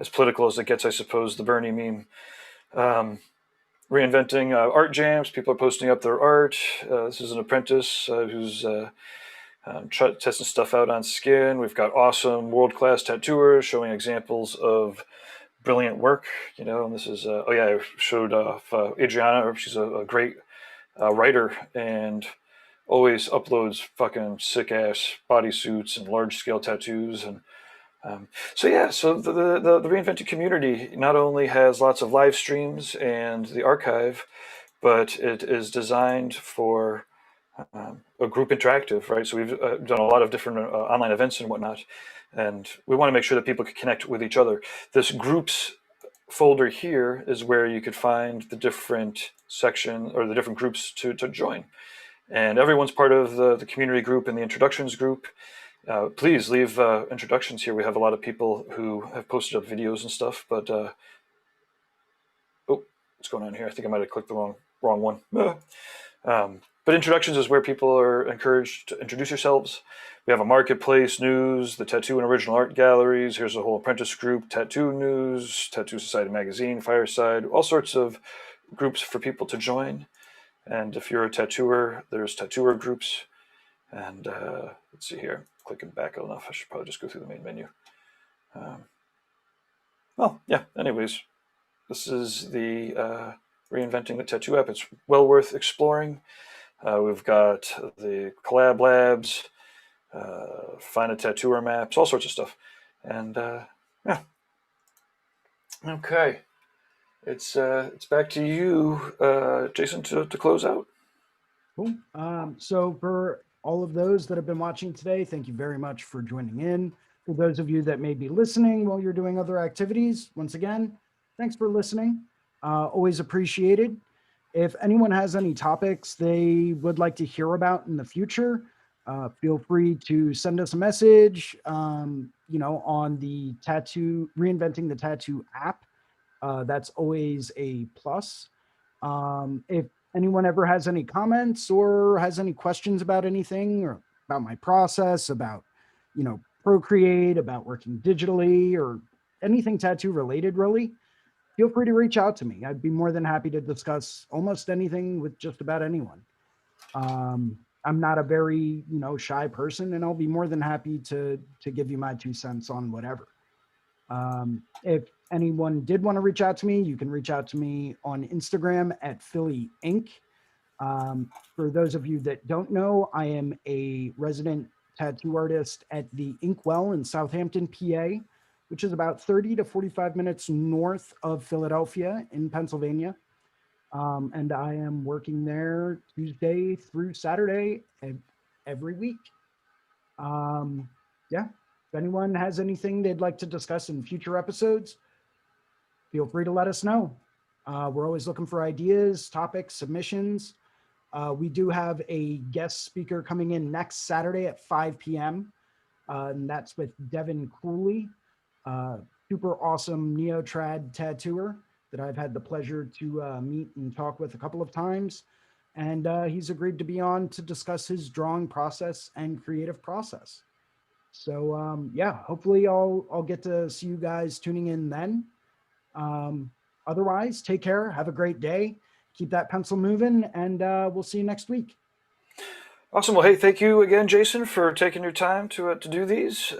as political as it gets, I suppose. The Bernie meme. Reinventing art jams. People are posting up their art. This is an apprentice who's testing stuff out on skin. We've got awesome world-class tattooers showing examples of brilliant work. And this is I showed off Adriana. She's a great writer and always uploads fucking sick ass bodysuits and large scale tattoos. And so the reinvented community not only has lots of live streams and the archive, but it is designed for a group interactive, right? So we've done a lot of different online events and whatnot, and we want to make sure that people can connect with each other. This groups folder here is where you could find the different section or the different groups to join, and everyone's part of the community group and the introductions group. Please leave introductions here. We have a lot of people who have posted up videos and stuff, but what's going on here? I think I might have clicked the wrong one. But introductions is where people are encouraged to introduce yourselves. We have a marketplace, news, the tattoo and original art galleries. Here's a whole apprentice group, tattoo news, Tattoo Society magazine, Fireside, all sorts of groups for people to join. And if you're a tattooer, there's tattooer groups. And let's see here, clicking back enough. I should probably just go through the main menu. Anyways, this is the Reinventing the Tattoo app. It's well worth exploring. We've got the collab labs, find a tattooer maps, all sorts of stuff. And yeah. Okay. It's back to you, Jason, to close out. Cool. So for all of those that have been watching today, thank you very much for joining in. For those of you that may be listening while you're doing other activities, once again, thanks for listening. Always appreciated. If anyone has any topics they would like to hear about in the future, feel free to send us a message, on the Reinventing the Tattoo app. That's always a plus. If anyone ever has any comments or has any questions about anything or about my process, about, Procreate, about working digitally or anything tattoo related, really, feel free to reach out to me. I'd be more than happy to discuss almost anything with just about anyone. I'm not a very, shy person, and I'll be more than happy to give you my 2 cents on whatever. If anyone did want to reach out to me, you can reach out to me on Instagram at Philly Inc. For those of you that don't know, I am a resident tattoo artist at the Inkwell in Southampton, PA, which is about 30 to 45 minutes north of Philadelphia in Pennsylvania. And I am working there Tuesday through Saturday every week. Yeah, if anyone has anything they'd like to discuss in future episodes, feel free to let us know. We're always looking for ideas, topics, submissions. We do have a guest speaker coming in next Saturday at 5 p.m. And that's with Devin Cooley, super awesome neo-trad tattooer that I've had the pleasure to meet and talk with a couple of times. And he's agreed to be on to discuss his drawing process and creative process. So yeah, hopefully I'll get to see you guys tuning in then. Otherwise, take care. Have a great day. Keep that pencil moving, and we'll see you next week. Awesome. Well, hey, thank you again, Jason, for taking your time to do these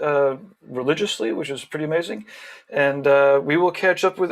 religiously, which is pretty amazing. And we will catch up with